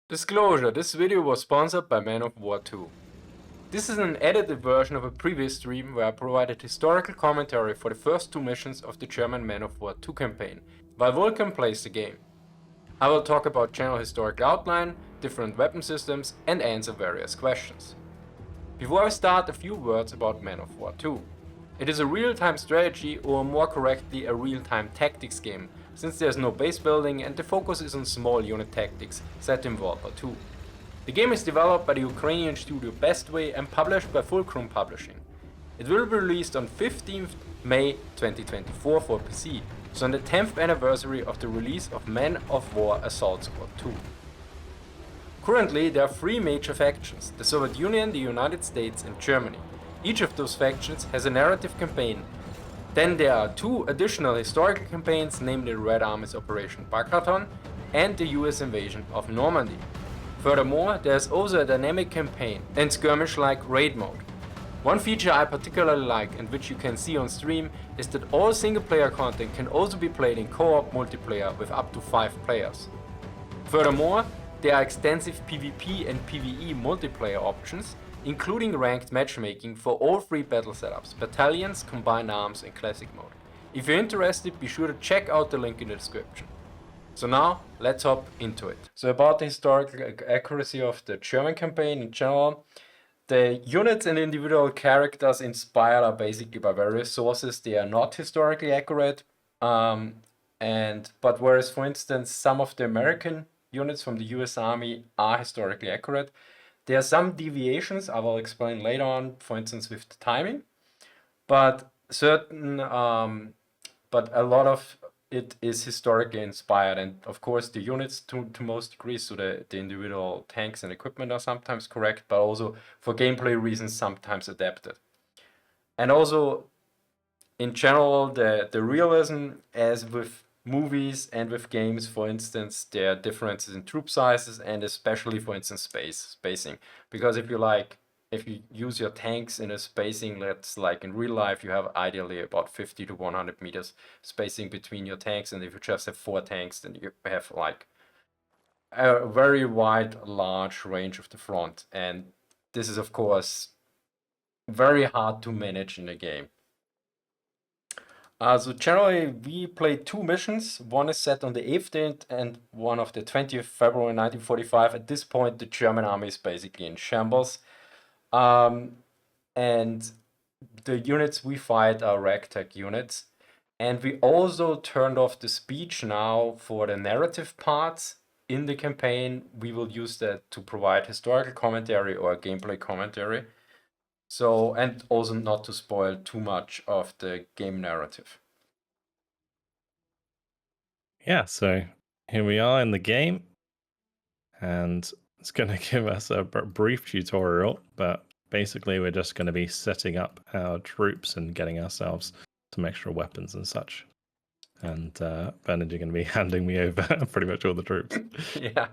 Disclosure, this video was sponsored by Man of War 2. This is an edited version of a previous stream where I provided historical commentary for the first two missions of the German Man of War 2 campaign, while Vulcan plays the game. I will talk about general historical outline, different weapon systems, and answer various questions. Before I start, a few words about Man of War 2. It is a real-time strategy, or more correctly a real-time tactics game, since there is no base building and the focus is on small unit tactics set in World War II. The game is developed by the Ukrainian studio Bestway and published by Fulcrum Publishing. It will be released on 15th May 2024 for PC, so on the 10th anniversary of the release of Man of War Assault Squad 2. Currently, there are three major factions: the Soviet Union, the United States, and Germany. Each of those factions has a narrative campaign. Then there are two additional historical campaigns, namely the Red Army's Operation Barkaton and the US invasion of Normandy. Furthermore, there is also a dynamic campaign and skirmish-like raid mode. One feature I particularly like and which you can see on stream is that all single-player content can also be played in co-op multiplayer with up to 5 players. Furthermore, there are extensive PvP and PvE multiplayer options, including ranked matchmaking for all 3 battle setups: battalions, combined arms, and classic mode. If you're interested, be sure to check out the link in the description. So now, let's hop into it. So about the historical accuracy of the German campaign in general, the units and individual characters inspired are basically by various sources. They are not historically accurate, but whereas, for instance, some of the American units from the US Army are historically accurate, there are some deviations I will explain later on, for instance with the timing, but a lot of it is historically inspired, and of course the units to most degrees, so the individual tanks and equipment are sometimes correct, but also for gameplay reasons sometimes adapted. And also in general the realism, as with movies and with games, for instance, there are differences in troop sizes and especially, for instance, spacing. Because if you use your tanks in a spacing that's like in real life, you have ideally about 50 to 100 meters spacing between your tanks, and if you just have 4 tanks, then you have like a very wide, large range of the front, and this is of course very hard to manage in a game. So generally, we play 2 missions. One is set on the 8th date and one of the 20th February 1945. At this point, the German army is basically in shambles. And the units we fight are ragtag units. And we also turned off the speech now for the narrative parts in the campaign. We will use that to provide historical commentary or gameplay commentary. So, and also not to spoil too much of the game narrative. Yeah, so here we are in the game, and it's going to give us a brief tutorial, but basically we're just going to be setting up our troops and getting ourselves some extra weapons and such. And Bernard, you're going to be handing me over pretty much all the troops. Yeah.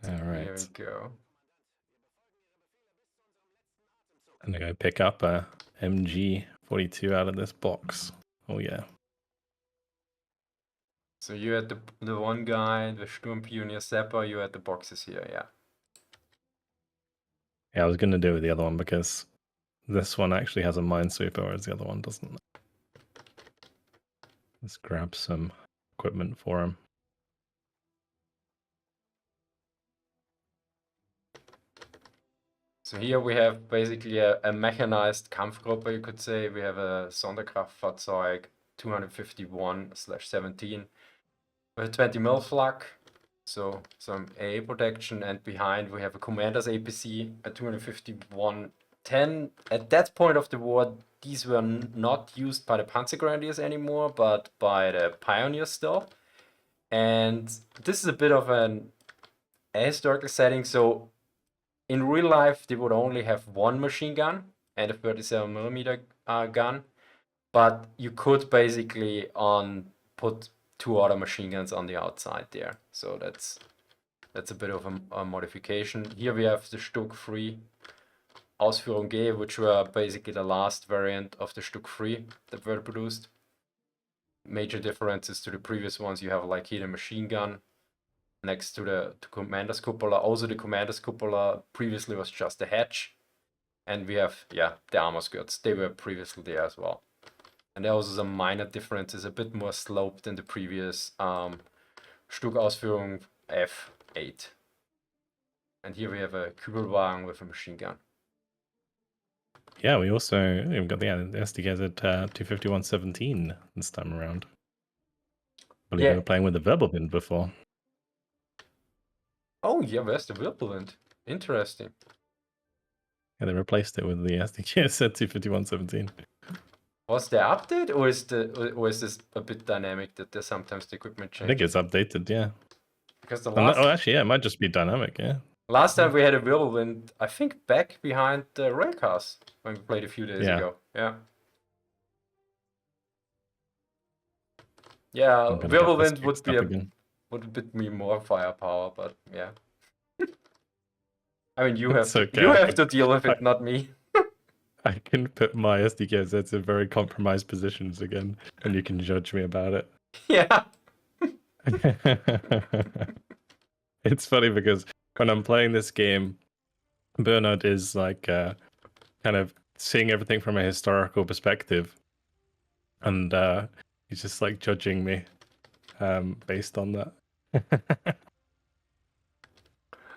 All right. Here we go. I'm going to go pick up a MG42 out of this box. Oh, yeah. So you had the one guy, the Sturmpionier Sapper, you had the boxes here, yeah. Yeah, I was going to do with the other one because this one actually has a minesweeper, whereas the other one doesn't. Let's grab some equipment for him. So here we have basically a mechanized Kampfgruppe, you could say. We have a Sonderkraftfahrzeug 251/17 with a 20 mil flak, so some AA protection, and behind we have a commander's APC, a 251-10. At that point of the war, these were not used by the Panzergrenadiers anymore, but by the Pioneers still. And this is a bit of a historical setting, so in real life, they would only have one machine gun and a 37mm gun, but you could basically put 2 other machine guns on the outside there. So that's a bit of a modification. Here we have the Stuck 3 Ausführung G, which were basically the last variant of the Stuck 3 that were produced. major differences to the previous ones. You have like here the machine gun next to the commander's cupola. Also the commander's cupola previously was just a hatch. And we have, yeah, the armor skirts. They were previously there as well. And there are also some minor differences, a bit more sloped than the previous Stuck-Ausführung F8. And here we have a Kübelwagen with a machine gun. Yeah, we've got the SDKs at 251.17 this time around. I believe we were playing with the Wirbelwind before. Oh yeah, where's the Wirbelwind? Interesting. Yeah, they replaced it with the SDKs at 251.17. Was there update, or is this a bit dynamic that there's sometimes the equipment changes? I think it's updated, yeah. Because the last... actually, yeah, it might just be dynamic, yeah. Last time we had a Wirbelwind, I think back behind the railcars when we played a few days ago. Yeah. Yeah, Wirbelwind would be more firepower, but yeah. I mean, you have to deal with it, not me. I can put my SDK sets in very compromised positions again, and you can judge me about it. Yeah. It's funny because when I'm playing this game, Bernard is like kind of seeing everything from a historical perspective, and he's just like judging me based on that.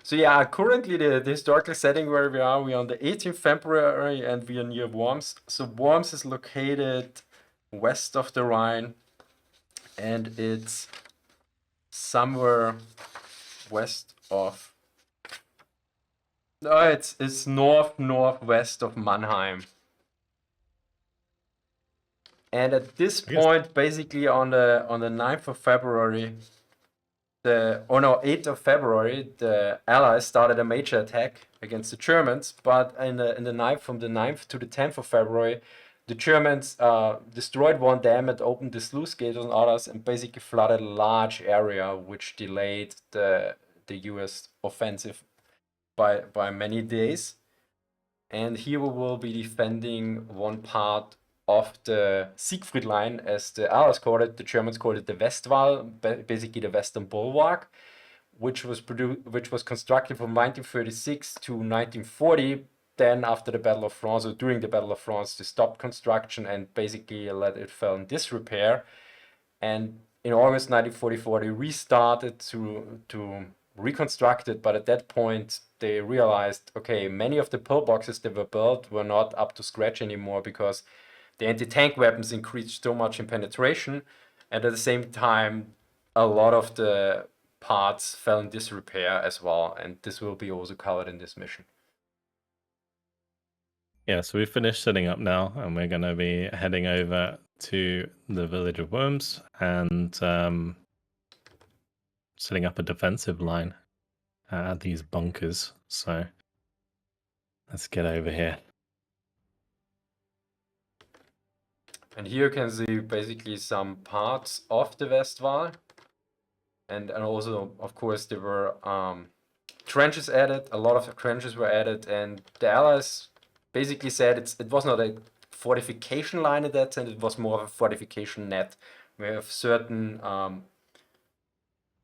So yeah, currently the historical setting where we're on the 18th February and we are near Worms. So Worms is located west of the Rhine, and it's somewhere west of... No, it's northwest of Mannheim. And at this point, basically on the 9th of February, 8th of February, the Allies started a major attack against the Germans. But in the 9th, from the 9th to the 10th of February, the Germans destroyed one dam and opened the sluice gates on others and basically flooded a large area, which delayed the US offensive by many days. And here we will be defending one part of the Siegfried Line, as the Allies called it. The Germans called it the Westwall, basically the Western Bulwark, which was constructed from 1936 to 1940. Then after the Battle of France, or during the Battle of France, they stopped construction and basically let it fall in disrepair. And in August 1944, they restarted to reconstruct it, but at that point they realized, okay, many of the pillboxes that were built were not up to scratch anymore because the anti-tank weapons increased so much in penetration, and at the same time, a lot of the parts fell in disrepair as well, and this will be also covered in this mission. Yeah, so we've finished setting up now, and we're going to be heading over to the village of Worms and setting up a defensive line at these bunkers. So let's get over here. And here you can see basically some parts of the Westwall. And also, of course, there were trenches added. A lot of trenches were added. And the Allies basically said it was not a fortification line in that sense. It was more of a fortification net. We have certain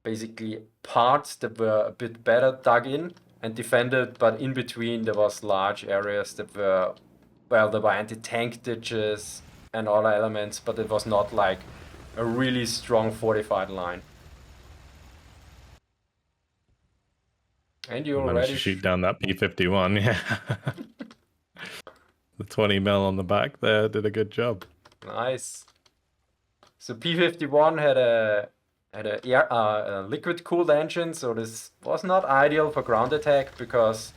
basically parts that were a bit better dug in and defended. But in between, there was large areas that were, well, there were anti-tank ditches and other elements, but it was not like a really strong fortified line. And you already managed to shoot down that P-51, yeah. The 20 mil on the back there did a good job. Nice. So P-51 had a liquid-cooled engine, so this was not ideal for ground attack because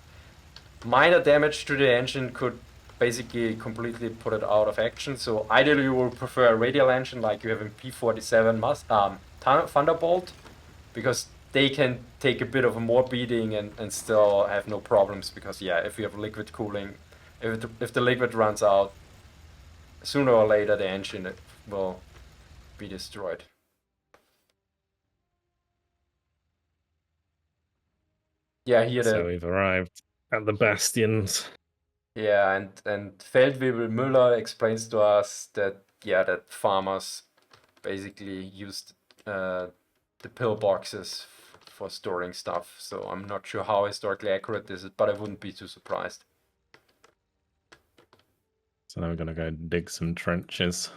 minor damage to the engine could basically completely put it out of action. So ideally you will prefer a radial engine like you have in P-47 Thunderbolt, because they can take a bit of a more beating and still have no problems, because yeah, if you have liquid cooling, if the liquid runs out, sooner or later the engine will be destroyed. Yeah, here so we've arrived at the bastions. Yeah, and Feldwebel Müller explains to us that, yeah, that farmers basically used the pillboxes for storing stuff. So I'm not sure how historically accurate this is, but I wouldn't be too surprised. So now we're gonna go dig some trenches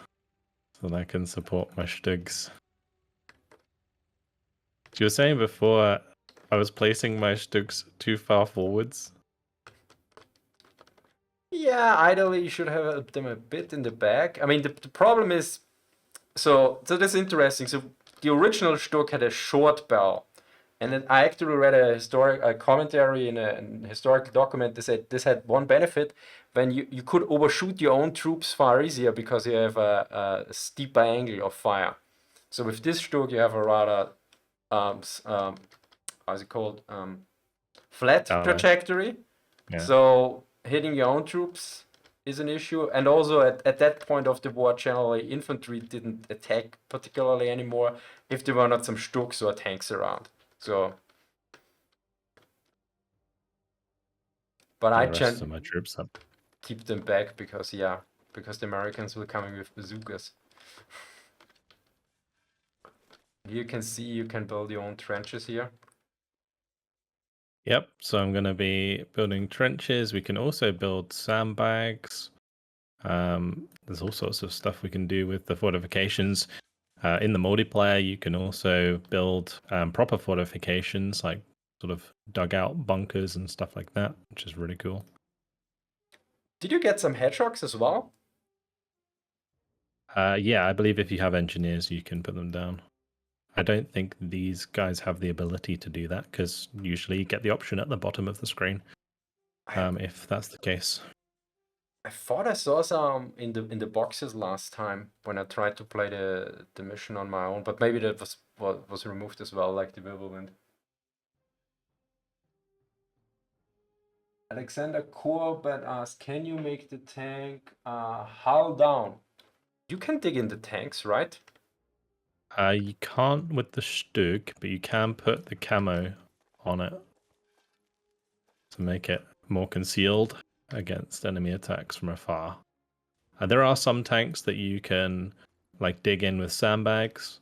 so that I can support my Stugs. You were saying before I was placing my Stugs too far forwards. Yeah, ideally you should have them a bit in the back. I mean, the problem is, so this is interesting. So the original Stuck had a short bell, and then I actually read a commentary in a historical document that said this had one benefit: when you could overshoot your own troops far easier because you have a steeper angle of fire. So with this Stuck, you have a rather how's it called, flat trajectory. Yeah. So hitting your own troops is an issue, and also at that point of the war, generally infantry didn't attack particularly anymore if there were not some Stuks or tanks around. So, but I the rest of my troops up. keep them back because the Americans will come in with bazookas. You can see you can build your own trenches here. Yep, so I'm going to be building trenches. We can also build sandbags. There's all sorts of stuff we can do with the fortifications. In the multiplayer, you can also build proper fortifications, like sort of dugout bunkers and stuff like that, which is really cool. Did you get some hedgehogs as well? Yeah, I believe if you have engineers, you can put them down. I don't think these guys have the ability to do that because usually you get the option at the bottom of the screen. If that's the case. I thought I saw some in the boxes last time when I tried to play the mission on my own, but maybe that was removed as well, like the Whirlwind. Alexander Corbett asked, "Can you make the tank hull down?" You can dig in the tanks, right? You can't with the Stug, but you can put the camo on it to make it more concealed against enemy attacks from afar. There are some tanks that you can like dig in with sandbags,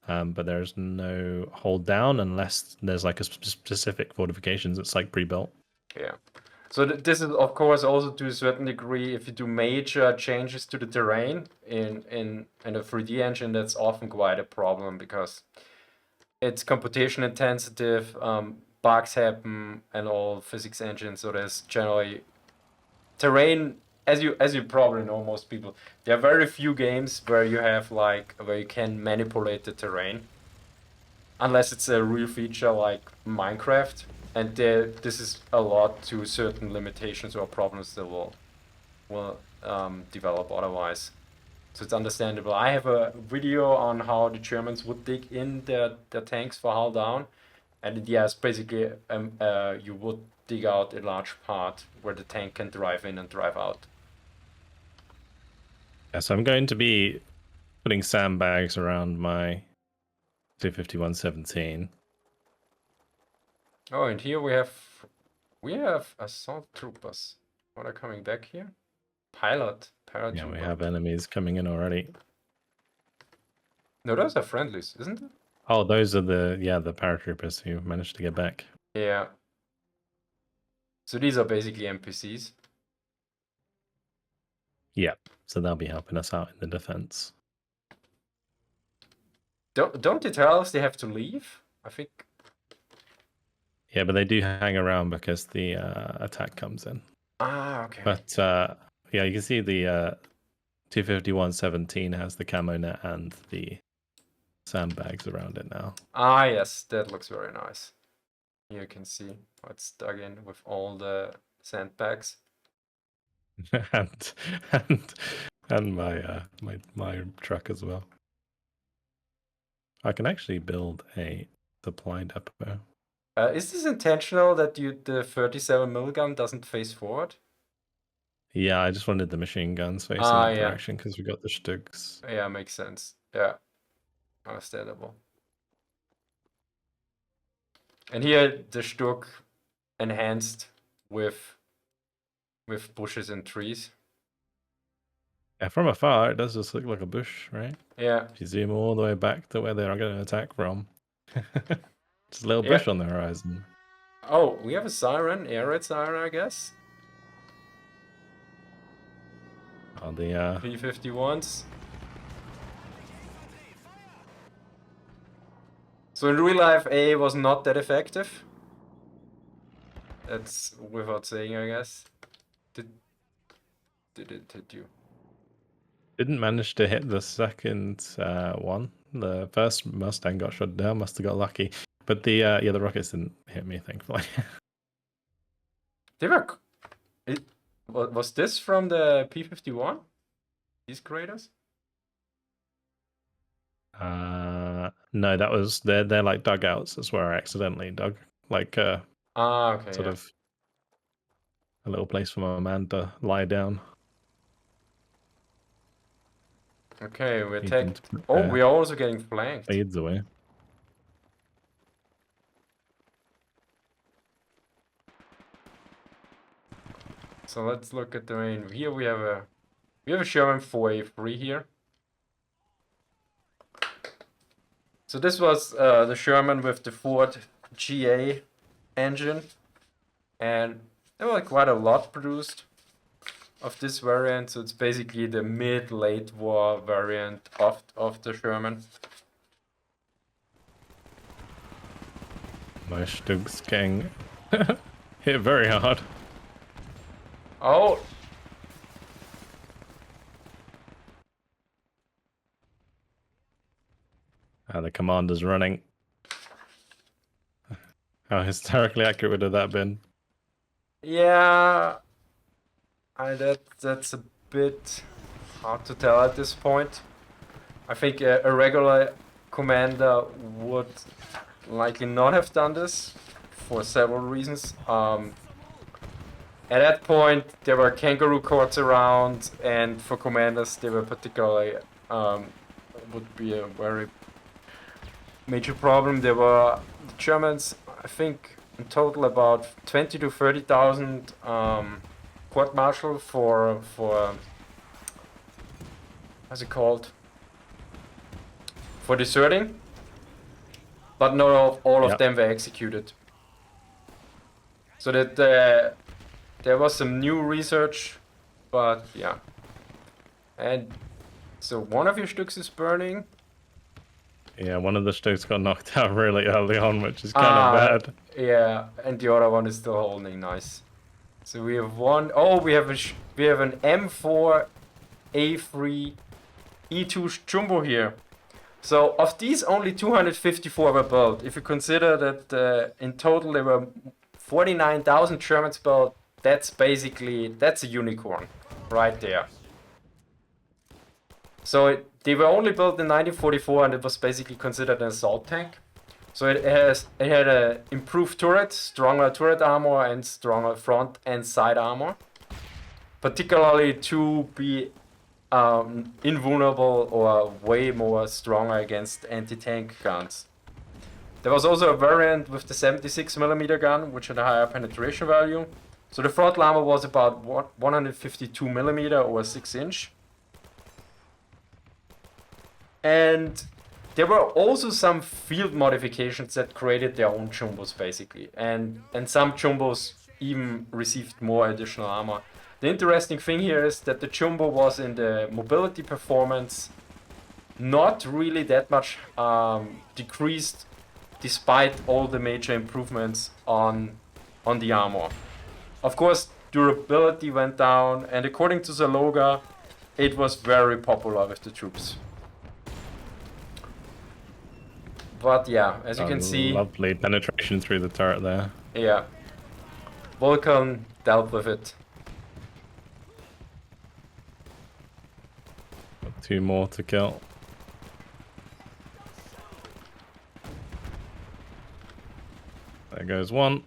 but there's no hold down unless there's like a specific fortifications that's like pre-built. Yeah. So this is of course also to a certain degree, if you do major changes to the terrain in a 3D engine, that's often quite a problem because it's computation intensive, bugs happen, and all physics engines. So there's generally terrain, as you probably know, most people, there are very few games where you can manipulate the terrain, unless it's a real feature like Minecraft, and this is a lot to certain limitations or problems that will develop otherwise. So it's understandable. I have a video on how the Germans would dig in their tanks for hull down, and yes, basically you would dig out a large part where the tank can drive in and drive out. Yeah, so I'm going to be putting sandbags around my 251-17. Oh, and here we have assault troopers. What are coming back here? Pilot Yeah, we trooper. have enemies coming in already. No, those are friendlies, isn't it? Oh, those are the paratroopers who managed to get back. Yeah. So these are basically NPCs. Yeah, so they'll be helping us out in the defense. Don't they tell us they have to leave? I think. Yeah, but they do hang around because the attack comes in. Ah, okay. But yeah, you can see the 251-17 has the camo net and the sandbags around it now. Ah, yes, that looks very nice. Here you can see how it's dug in with all the sandbags. and my truck as well. I can actually build a supply depot. Is this intentional that the 37 milligun doesn't face forward? Yeah, I just wanted the machine guns facing that yeah. direction because we got the Stugs. Yeah, makes sense. Yeah, understandable. And here the Stuck enhanced with bushes and trees. Yeah, from afar, it does just look like a bush, right? Yeah. If you zoom all the way back to where they're going to attack from. Just a little Yeah. bush on the horizon. Oh, we have a siren, air raid siren, I guess. Oh, the P-51s. So in real life, A was not that effective. That's without saying, I guess. Did it hit you? didn't manage to hit the second one. The first Mustang got shot down. Must have got lucky. But the the rockets didn't hit me, thankfully. They were. Was this from the P-51? These craters? No, that was they're like dugouts. That's where I accidentally dug, like Okay, sort yeah. of a little place for my man to lie down. Okay, we He attacked. didn't, Oh, we are also getting flanked. fades away. So let's look at the main. Here we have a Sherman 4A3 here. So this was the Sherman with the Ford GA engine, and there were quite a lot produced of this variant. So it's basically the mid-late war variant of the Sherman. My Stug's getting hit very hard. Oh, The commander's running. How hysterically accurate would have that been? yeah. That's a bit hard to tell at this point. I think a regular commander would likely not have done this for several reasons. At that point, there were kangaroo courts around, and for commanders, they were particularly would be a very major problem. There were the Germans, I think, in total about 20 to 30,000 court martial for how's it called? For deserting, but not all of Yep. them were executed. So that there was some new research, but yeah. And so one of your Stücks is burning. Yeah, one of the Stokes got knocked out really early on, which is kind of bad. Yeah, and the other one is still holding. Nice. So we have one. Oh, we have an M4 A3 E2 jumbo here. So of these, only 254 were built. If you consider that in total there were 49,000 Germans built, that's a unicorn right there. So they were only built in 1944, and it was basically considered an assault tank. So it had a improved turret, stronger turret armor, and stronger front and side armor, particularly to be invulnerable or way more stronger against anti-tank guns. There was also a variant with the 76mm gun, which had a higher penetration value. So the frontal armor was about 152mm or 6-inch. And there were also some field modifications that created their own jumbos, basically. And some jumbos even received more additional armor. The interesting thing here is that the jumbo was in the mobility performance not really that much decreased, despite all the major improvements on the armor. Of course, durability went down, and according to Zaloga, it was very popular with the troops. But yeah, as you can see, Lovely penetration through the turret there. yeah, Vulcan dealt with it. Got 2 more to kill. There goes one.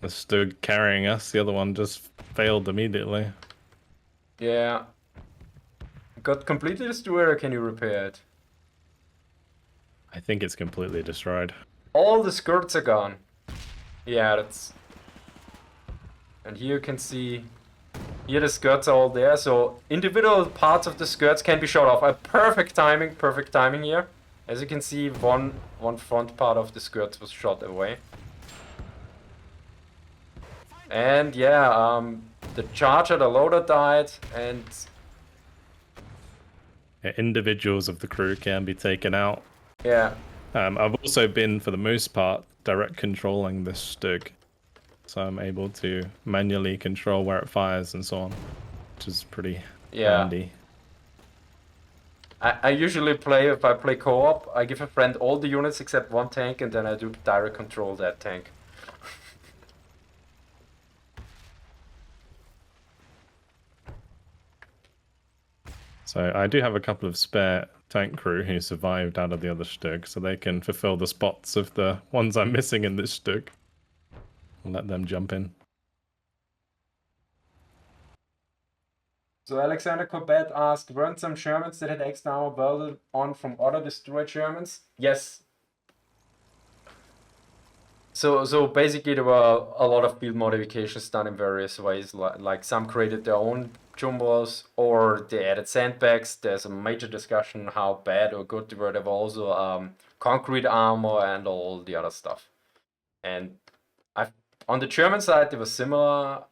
The Stug carrying us, the other one just failed immediately. Yeah. Got completely destroyed, or can you repair it? I think it's completely destroyed. All the skirts are gone. Yeah, that's... And here you can see Here the skirts are all there, so individual parts of the skirts can be shot off. A perfect timing here. As you can see, one front part of the skirts was shot away. And yeah, the charger, the loader died, and individuals of the crew can be taken out. yeah. I've also been, for the most part, direct controlling this Stug. So I'm able to manually control where it fires and so on, which is pretty handy. I usually play, if I play co-op, I give a friend all the units except one tank, and then I do direct control that tank. So I do have a couple of spare tank crew who survived out of the other Stug, so they can fulfill the spots of the ones I'm missing in this Stug. I'll let them jump in. So Alexander Corbett asked, weren't some Shermans that had extra armor welded on from other destroyed Shermans? Yes. So basically there were a lot of build modifications done in various ways, like some created their own jumbos or they added sandbags. There's a major discussion how bad or good they were. There were also concrete armor and all the other stuff. And on the German side there were similar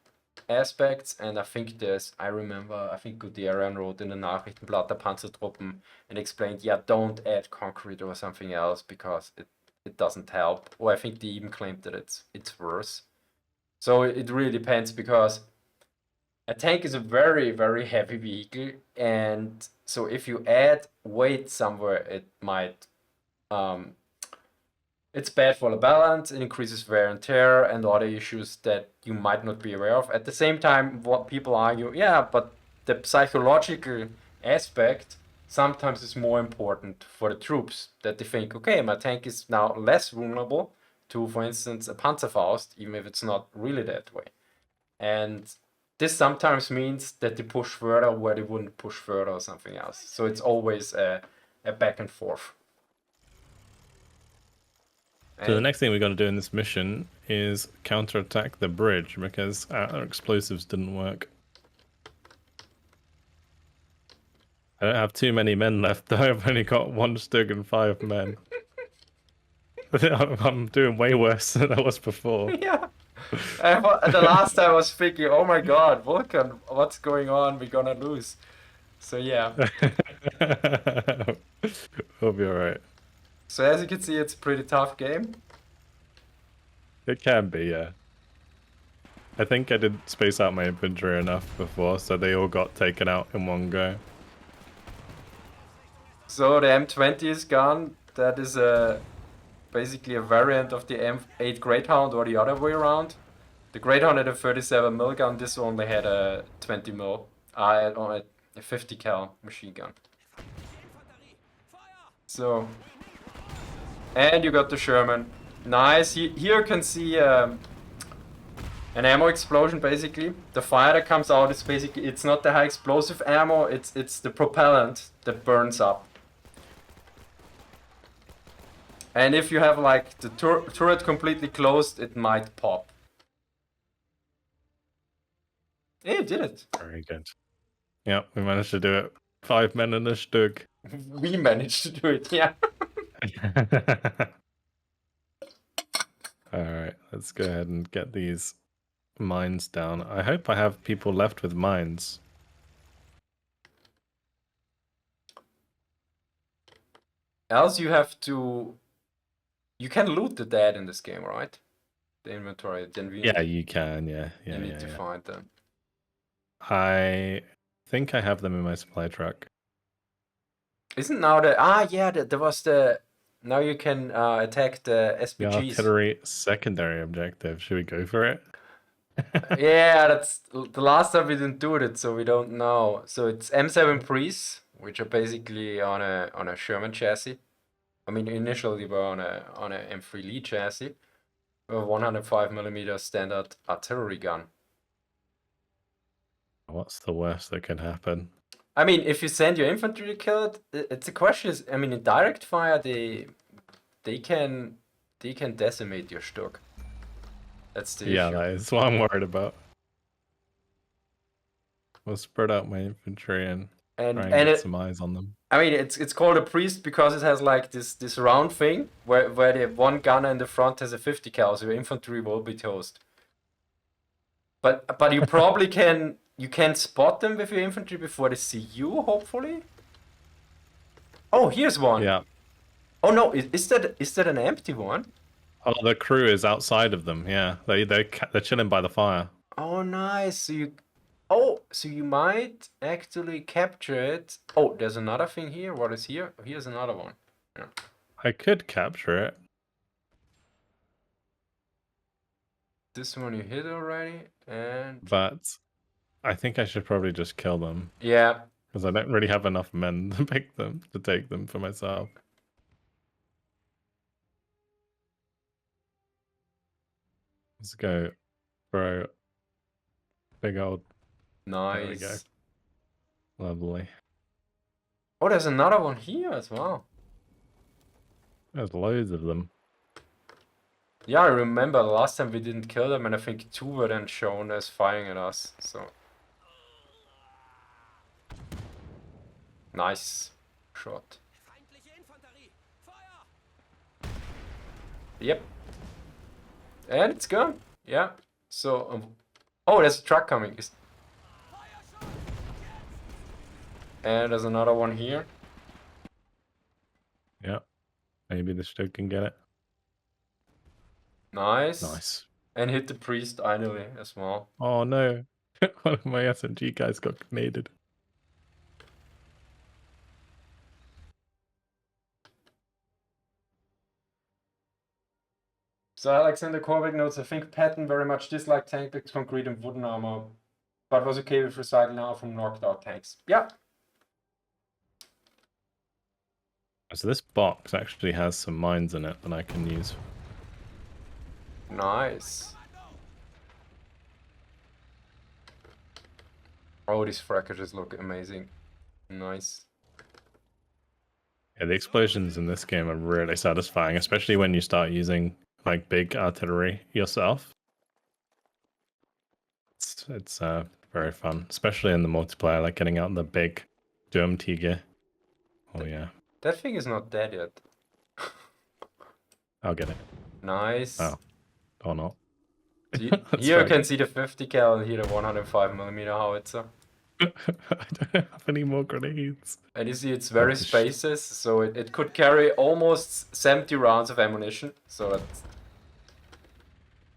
aspects, and I think Guderian wrote in the Nachrichtenblatt der Panzertruppen and explained, yeah, don't add concrete or something else because it doesn't help. Or I think they even claimed that it's worse. So it really depends, because a tank is a very, very heavy vehicle, and so if you add weight somewhere, it might it's bad for the balance, it increases wear and tear and other issues that you might not be aware of. At the same time, what people argue, yeah, but the psychological aspect sometimes is more important for the troops, that they think, okay, my tank is now less vulnerable to, for instance, a Panzerfaust, even if it's not really that way. And this sometimes means that they push further where they wouldn't push further or something else. So it's always a back and forth. So the next thing we're going to do in this mission is counterattack the bridge, because our explosives didn't work. I don't have too many men left, though. I've only got 1 Stug and 5 men. I'm doing way worse than I was before. Yeah. The last time I was thinking, oh my god, Vulcan, what's going on? We're gonna lose. So yeah. We'll be alright. So as you can see, it's a pretty tough game. It can be, yeah. I think I didn't space out my infantry enough before, so they all got taken out in one go. So the M20 is gone. That is basically a variant of the M8 Greyhound, or the other way around. The Greyhound had a 37mm gun, this only had a 20mm, a 50 cal machine gun. So, and you got the Sherman. Nice. Here you can see an ammo explosion, basically. The fire that comes out is basically, it's not the high explosive ammo, it's the propellant that burns up. And if you have like the turret completely closed, it might pop. Hey, you did it. Very good. Yep, we managed to do it. 5 men in a Stug. We managed to do it, yeah. Alright, let's go ahead and get these mines down. I hope I have people left with mines. Else you have to... You can loot the dead in this game, right? The inventory. Then Yeah, you can, yeah. You need to find them. I think I have them in my supply truck. Isn't now the... Ah, yeah, there was the... Now you can attack the SPGs. The artillery secondary objective. Should we go for it? Yeah, that's the last time we didn't do it, so we don't know. So it's M7 Pearce, which are basically on a Sherman chassis. I mean, initially we were on a M3 Lee chassis, with a 105mm standard artillery gun. What's the worst that can happen? I mean, if you send your infantry to kill it, it's a question. I mean, in direct fire, they can decimate your Stug. That's the issue. Yeah, that is what I'm worried about. We'll spread out my infantry and try And and and get it, some eyes on them. I mean, it's called a priest because it has like this round thing where the one gunner in the front has a 50 cal, so your infantry will be toast. But you probably can spot them with your infantry before they see you, hopefully. Oh, here's one. Yeah. Oh no, is that an empty one? Oh, the crew is outside of them. Yeah, they're chilling by the fire. Oh, nice. So you might actually capture it. Oh, there's another thing here. What is here? Here's another one. Yeah. I could capture it. This one you hit already, and But I think I should probably just kill them yeah, because I don't really have enough men to pick them to take them for myself. Let's go throw big old. There we go. nice. Lovely. Oh, there's another one here as well. There's loads of them. Yeah, I remember the last time we didn't kill them, and I think 2 were then shown as firing at us. So nice shot. Yep. And it's gone. Yeah. So, oh, there's a truck coming. And there's another one here. Yeah. Maybe the Stoke can get it. Nice. Nice. And hit the priest idly as well. Oh no. One of my SMG guys got grenaded. So Alexander Korvik notes, I think Patton very much disliked tank-backed concrete and wooden armor, but was okay with recycling armor from knocked out tanks. Yeah. So this box actually has some mines in it that I can use. Nice. Oh, these fractures look amazing. Nice. Yeah, the explosions in this game are really satisfying, especially when you start using like big artillery yourself. It's very fun, especially in the multiplayer, like getting out the big Sturmgeschütze. Oh yeah, That thing is not dead yet. I'll get it. Nice. Oh, or not. So That's here you fine. can see the 50 cal and here the 105mm howitzer. I don't have any more grenades. And you see it's very That's a spacious, so it could carry almost 70 rounds of ammunition. So that's...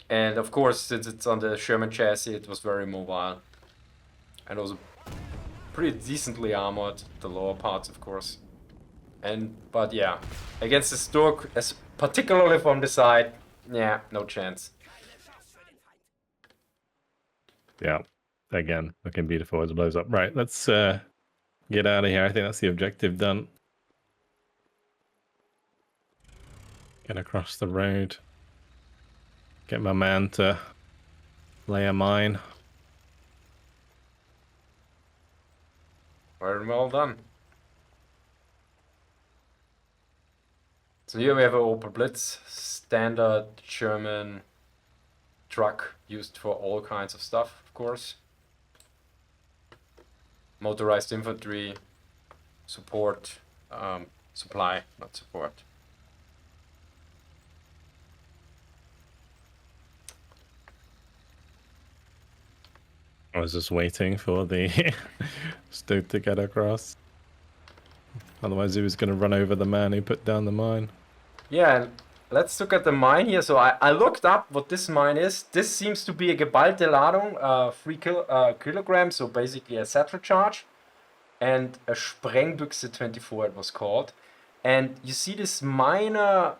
And of course, since it's on the Sherman chassis, it was very mobile. And also pretty decently armored, the lower parts of course. But yeah, against the Stork, particularly from the side, yeah, no chance. Yeah, again, looking beautiful as it blows up. Right, let's get out of here. I think that's the objective done. Get across the road. Get my man to lay a mine. Very well done. So here we have a Opel Blitz, standard German truck used for all kinds of stuff, of course. Motorized infantry, support, supply, not support. I was just waiting for the Stoke to get across. Otherwise he was going to run over the man who put down the mine. Yeah, let's look at the mine here. So I looked up what this mine is. This seems to be a geballte Ladung, 3 kilograms, so basically a satchel charge. And a Sprengbüchse 24 it was called. And you see this minor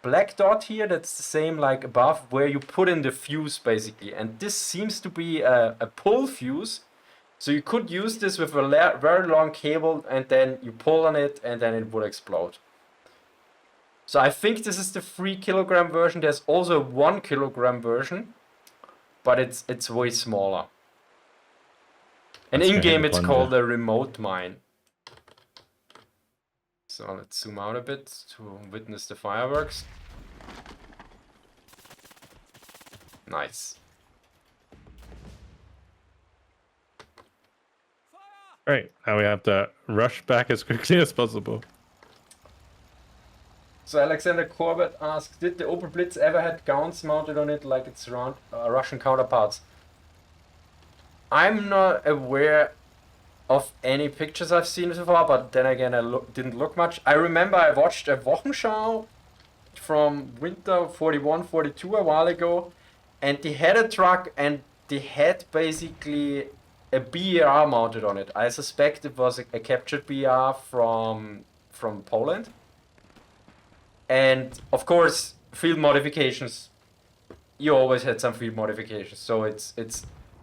black dot here, that's the same like above, where you put in the fuse basically. And this seems to be a pull fuse. So you could use this with a very long cable and then you pull on it and then it would explode. So I think this is the 3 kilogram version. There's also a 1 kilogram version, but it's way smaller. And Let's go in-game ahead and it's plunger. called a remote mine. So let's zoom out a bit to witness the fireworks. Nice. Great. Now we have to rush back as quickly as possible. So Alexander Corbett asks, did the Opel Blitz ever had guns mounted on it like its Russian counterparts? I'm not aware of any pictures I've seen so far, but then again I didn't look much. I remember I watched a Wochenschau from winter 41, 42 a while ago, and they had a truck and they had basically a BER mounted on it. I suspect it was a captured BER from Poland. And of course, field modifications. You always had some field modifications, so it's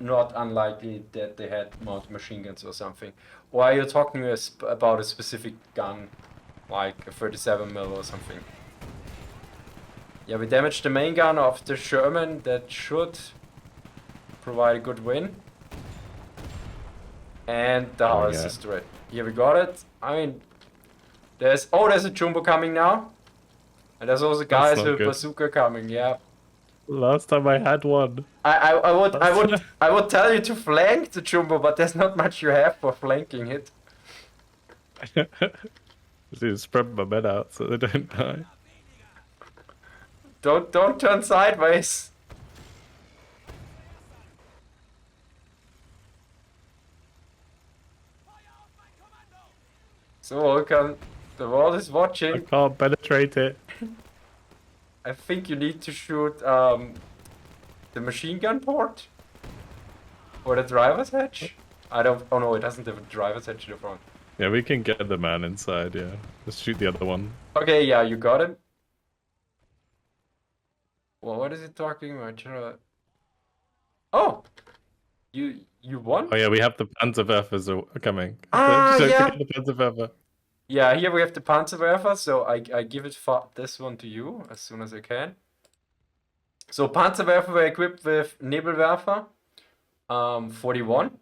not unlikely that they had mounted machine guns or something. Or are you talking about a specific gun, like a 37mm or something? Yeah, we damaged the main gun of the Sherman. That should provide a good win. And the house is destroyed. Here we got it. I mean, there's a jumbo coming now. And there's also guys with bazooka coming, yeah. Last time I had one. I would tell you to flank the jumbo, but there's not much you have for flanking it. Just need to spread my men out so they don't die. Don't turn sideways. So Vulcan, the world is watching. I can't penetrate it. I think you need to shoot the machine gun port or the driver's hatch. I don't. Oh no, it doesn't have a driver's hatch in the front. Yeah, we can get the man inside. Yeah, just shoot the other one. Okay, yeah, you got him. Well, what is it talking about? Oh, you won? Oh yeah, we have the Panzerwerfers coming. Ah, so yeah. The Panzerwerfer. Yeah, here we have the Panzerwerfer, so I give it this one to you as soon as I can. So Panzerwerfer were equipped with Nebelwerfer 41.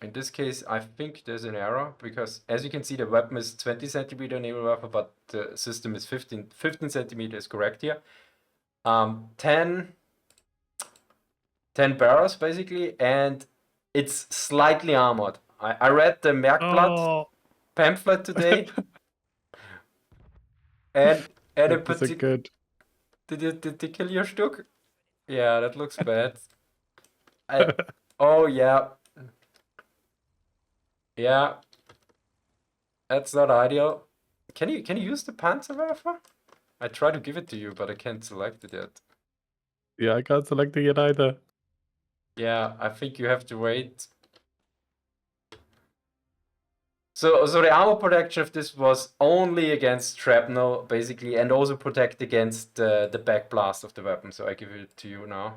In this case, I think there's an error, because as you can see, the weapon is 20 centimeter Nebelwerfer, but the system is 15 centimeters correct here. 10 barrels basically, and it's slightly armored. I read the Merkblatt pamphlet today, and a particular. Did they kill your Stuck? Yeah, that looks bad. Oh yeah, yeah, that's not ideal. Can you use the Panzerwerfer? I try to give it to you, but I can't select it yet. Yeah, I can't select it yet either. Yeah, I think you have to wait. So the armor protection of this was only against shrapnel, basically, and also protect against the back blast of the weapon. So I give it to you now.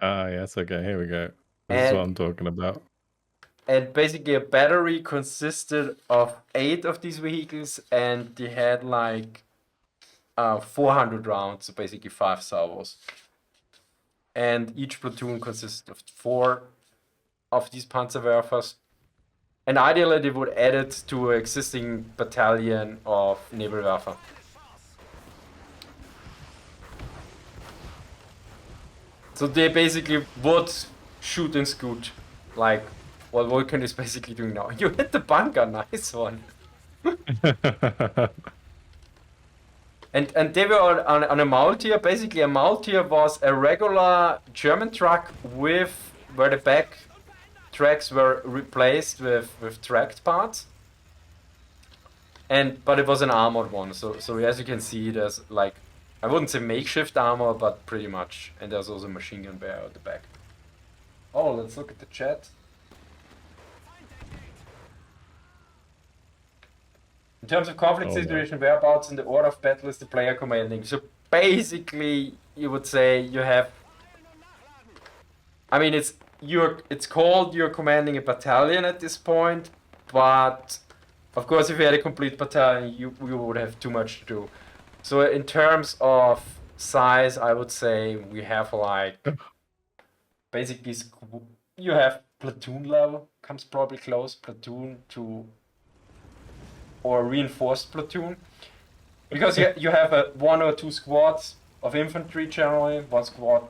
Ah, yes, okay, here we go. This is what I'm talking about. And basically a battery consisted of 8 of these vehicles, and they had like 400 rounds, so basically 5 salvos. And each platoon consisted of 4 of these Panzerwerfers. And ideally they would add it to an existing battalion of Nebelwerfer. So they basically would shoot and scoot, like what Vulcan is basically doing now. You hit the bunker, nice one. And they were on a Maultier. Basically a Maultier was a regular German truck with where the back tracks were replaced with tracked parts. But it was an armored one, so as you can see, there's like, I wouldn't say makeshift armor, but pretty much. And there's also a machine gun bearer at the back. Oh, let's look at the chat. In terms of conflict situation, whereabouts in the order of battle is the player commanding? So basically, you would say you have. I mean, it's called you're commanding a battalion at this point, but of course, if you had a complete battalion, you would have too much to do. So in terms of size, I would say we have like basically you have platoon level, comes probably close, platoon to or reinforced platoon, because you have 1 or 2 squads of infantry generally, 1 squad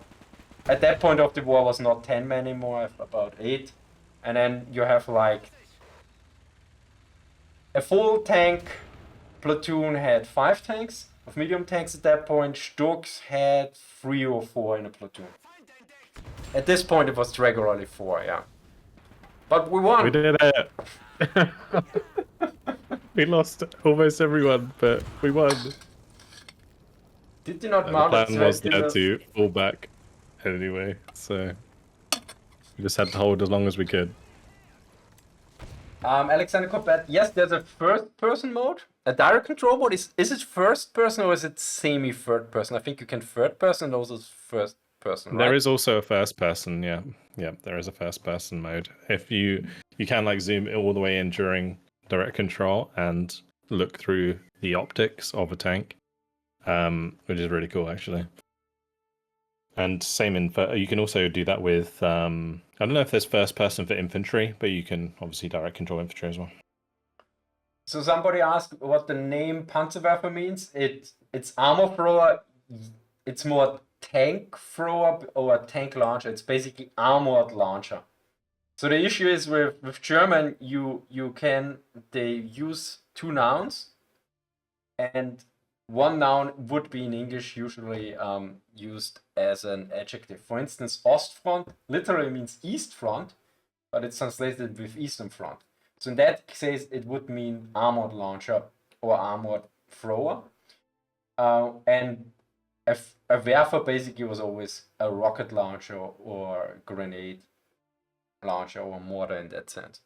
at that point of the war was not 10 men anymore, about 8. And then you have like a full tank platoon had 5 tanks of medium tanks at that point. Sturks had 3 or 4 in a platoon. At this point it was regularly 4, yeah. But we won! We did it! We lost almost everyone, but we won. Did you not The mount a plan was there sentinel? to fall back anyway, so we just had to hold as long as we could. Alexander Corbett, yes, there's a first-person mode. A direct control mode. Is it first person or is it semi-third person? I think you can third person and also first person, right? There is also a first person, yeah. Yeah, there is a first person mode. If you can like zoom all the way in during direct control and look through the optics of a tank, which is really cool actually. And same you can also do that with I don't know if there's first person for infantry, but you can obviously direct control infantry as well. So somebody asked what the name Panzerwerfer means. It's armor thrower. It's more tank thrower or a tank launcher. It's basically armored launcher. So the issue is with German, they use 2 nouns, and 1 noun would be in English usually used as an adjective. For instance, Ostfront literally means East Front, but it's translated with Eastern Front. So in that case, it would mean armored launcher or armored thrower. And a Werfer basically was always a rocket launcher or grenade launcher or mortar in that sense.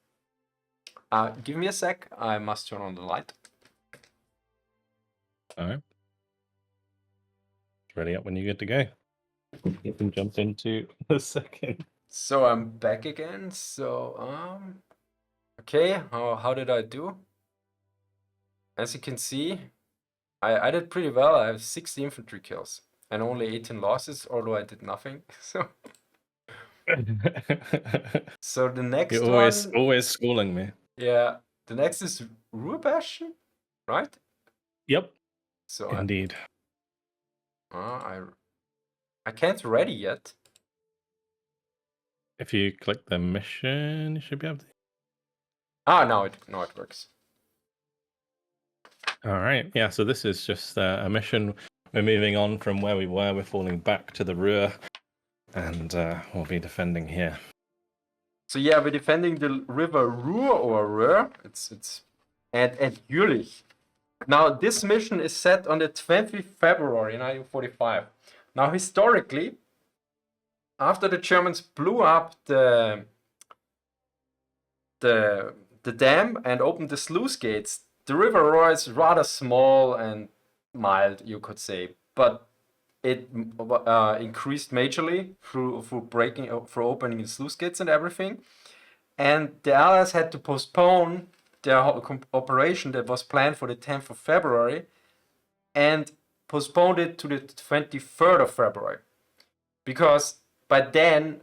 Give me a sec. I must turn on the light. All right. Ready up when you're good to go. You can jump into the second. So I'm back again. So okay, how did I do? As you can see, I did pretty well. I have 60 infantry kills and only 18 losses, although I did nothing. So the next You're one, always schooling me. yeah, the next is Ruhrbaschen, right? Yep. So Indeed. I can't ready yet. If you click the mission, you should be able to. Now it works. All right. Yeah. So this is just a mission. We're moving on from where we were. We're falling back to the Ruhr, and we'll be defending here. So yeah, we're defending the river Ruhr or Ruhr. It's at Jülich. Now this mission is set on the 20th February 1945. Now historically, after the Germans blew up the dam and opened the sluice gates, the river Ruhr is rather small and mild, you could say, but it increased majorly through opening the sluice gates and everything. And the Allies had to postpone their operation that was planned for the 10th of February and postponed it to the 23rd of February. Because by then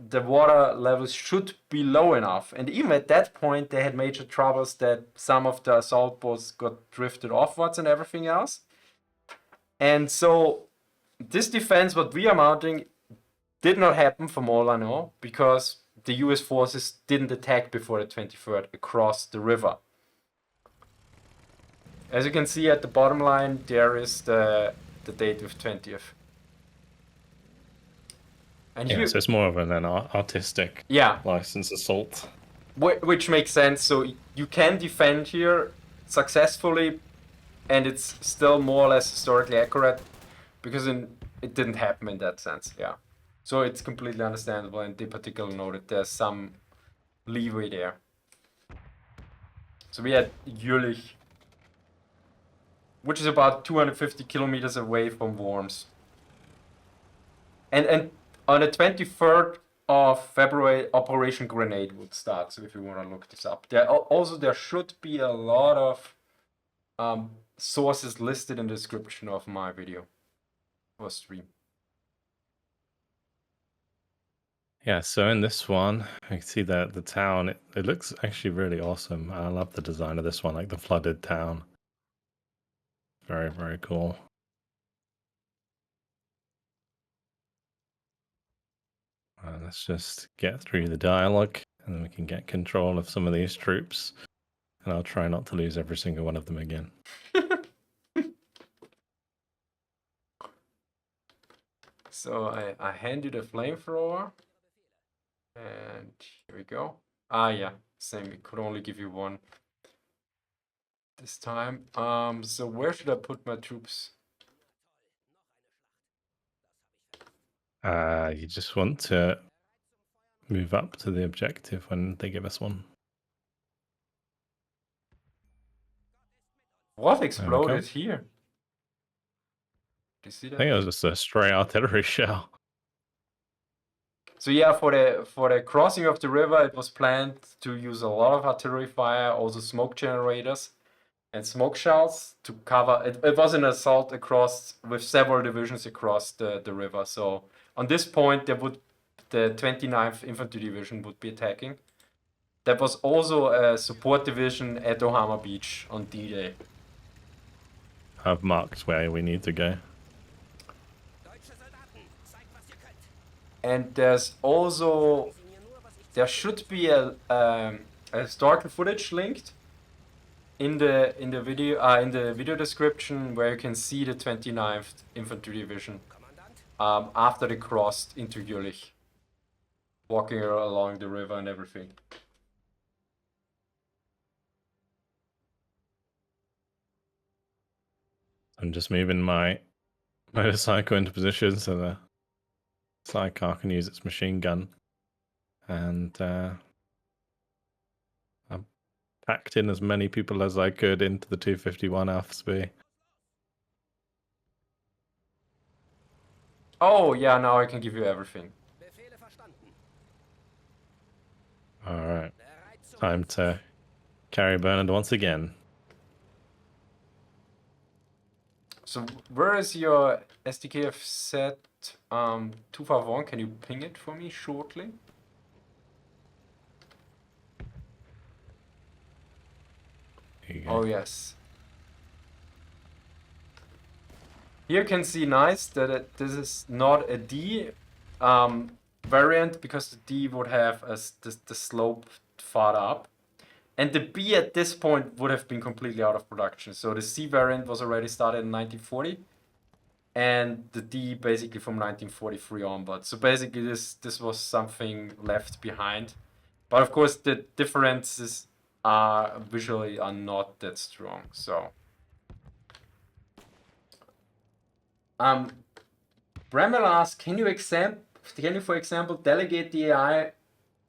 the water levels should be low enough. And even at that point, they had major troubles that some of the assault boats got drifted offwards and everything else. And so this defense, what we are mounting, did not happen from all I know, because the US forces didn't attack before the 23rd across the river. As you can see at the bottom line, there is the date of 20th. And yeah, so it's more of an artistic license assault. Which makes sense. So you can defend here successfully, and it's still more or less historically accurate, because it didn't happen in that sense. Yeah. So it's completely understandable, and they particularly know that there's some leeway there. So we had Jülich, which is about 250 kilometers away from Worms. And on the 23rd of February, Operation Grenade would start. So if you want to look this up, there should be a lot of sources listed in the description of my video or stream. Yeah, so in this one, I can see that the town, it looks actually really awesome. I love the design of this one, like the flooded town. Very, very cool. Let's just get through the dialogue, and then we can get control of some of these troops. And I'll try not to lose every single one of them again. So I hand you the flamethrower. And here we go. Ah, yeah, same. We could only give you one this time. So where should I put my troops? You just want to move up to the objective when they give us one. What exploded here? Do you see that? I think it was just a stray artillery shell. So yeah, for the crossing of the river, it was planned to use a lot of artillery fire, also smoke generators and smoke shells to cover. It was an assault across with several divisions across the river. So on this point, the 29th Infantry Division would be attacking. There was also a support division at Ohama Beach on D-Day. I've marked where we need to go. And there's also, there should be a historical footage linked in the video description where you can see the 29th Infantry Division after they crossed into Jülich, walking along the river and everything. I'm just moving my motorcycle into position so the sidecar can use its machine gun. And I packed in as many people as I could into the 251 Alpha Speed. Oh, yeah, now I can give you everything. Alright. Time to carry Bernard once again. So where is your SDKF set 251? Can you ping it for me shortly? Oh yes. Here you can see nice that this is not a D variant because the D would have the slope farther up. And the B at this point would have been completely out of production. So the C variant was already started in 1940. And the D basically from 1943 onwards. So basically this was something left behind. But of course the differences are visually are not that strong. So Bramel asks, can you for example delegate the AI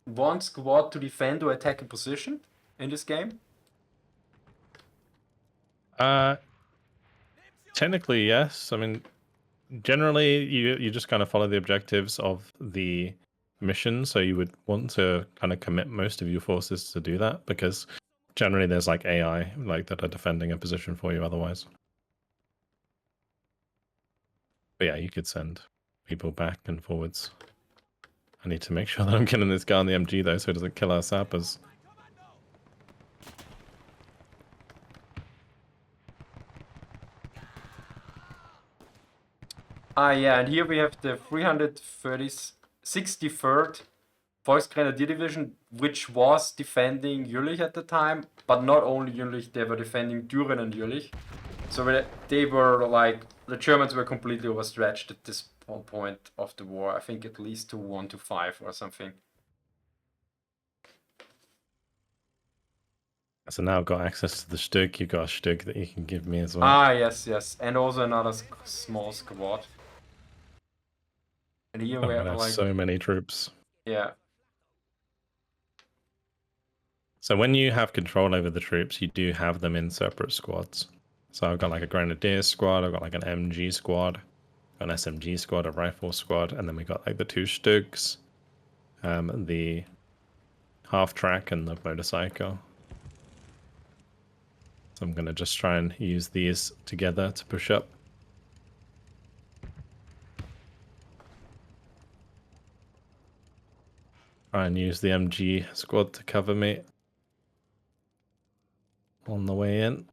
one squad to defend or attack a position in this game? Technically, yes. I mean, generally, you just kind of follow the objectives of the mission, so you would want to kind of commit most of your forces to do that, because generally there's like AI like that are defending a position for you otherwise. But yeah, you could send people back and forwards. I need to make sure that I'm killing this guy on the MG though, so it doesn't kill our sappers. Yeah, and here we have the 363rd Volksgrenadier Division, which was defending Jülich at the time, but not only Jülich, they were defending Düren and Jülich. So they were like, the Germans were completely overstretched at this point of the war. I think at least to 1-5 or something. So now I've got access to the Stug. You've got a Stug that you can give me as well. Ah, yes, yes. And also another small squad. And here we have like so many troops. Yeah. So when you have control over the troops, you do have them in separate squads. So I've got like a Grenadier squad, I've got like an MG squad, an SMG squad, a rifle squad, and then we got like the 2 Stugs, the half-track and the motorcycle. So I'm going to just try and use these together to push up. Try and use the MG squad to cover me on the way in.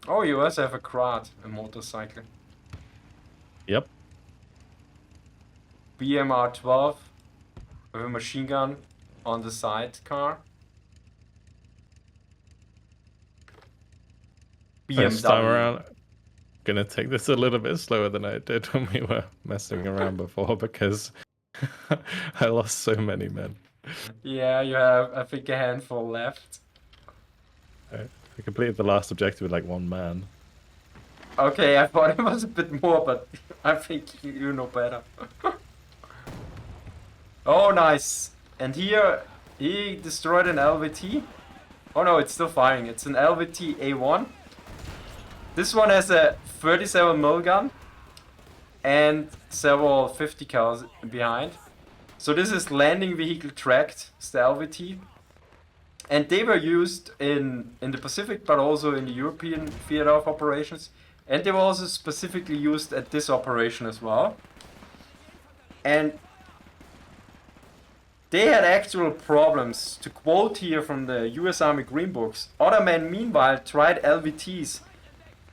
Oh, you also have a quad, a motorcycle. Yep. BMR-12 with a machine gun on the sidecar. This time BMW. around, gonna take this a little bit slower than I did when we were messing around before because I lost so many men. Yeah, you have, I think, a handful left. I completed the last objective with like 1 man. Okay, I thought it was a bit more, but I think you know better. Oh, nice. And here, he destroyed an LVT. Oh no, it's still firing. It's an LVT A1. This one has a 37 mil gun and several 50 cals behind. So this is landing vehicle tracked, it's the LVT. And they were used in the Pacific, but also in the European theater of operations. And they were also specifically used at this operation as well. And they had actual problems. To quote here from the US Army Green Books, other men meanwhile tried LVTs,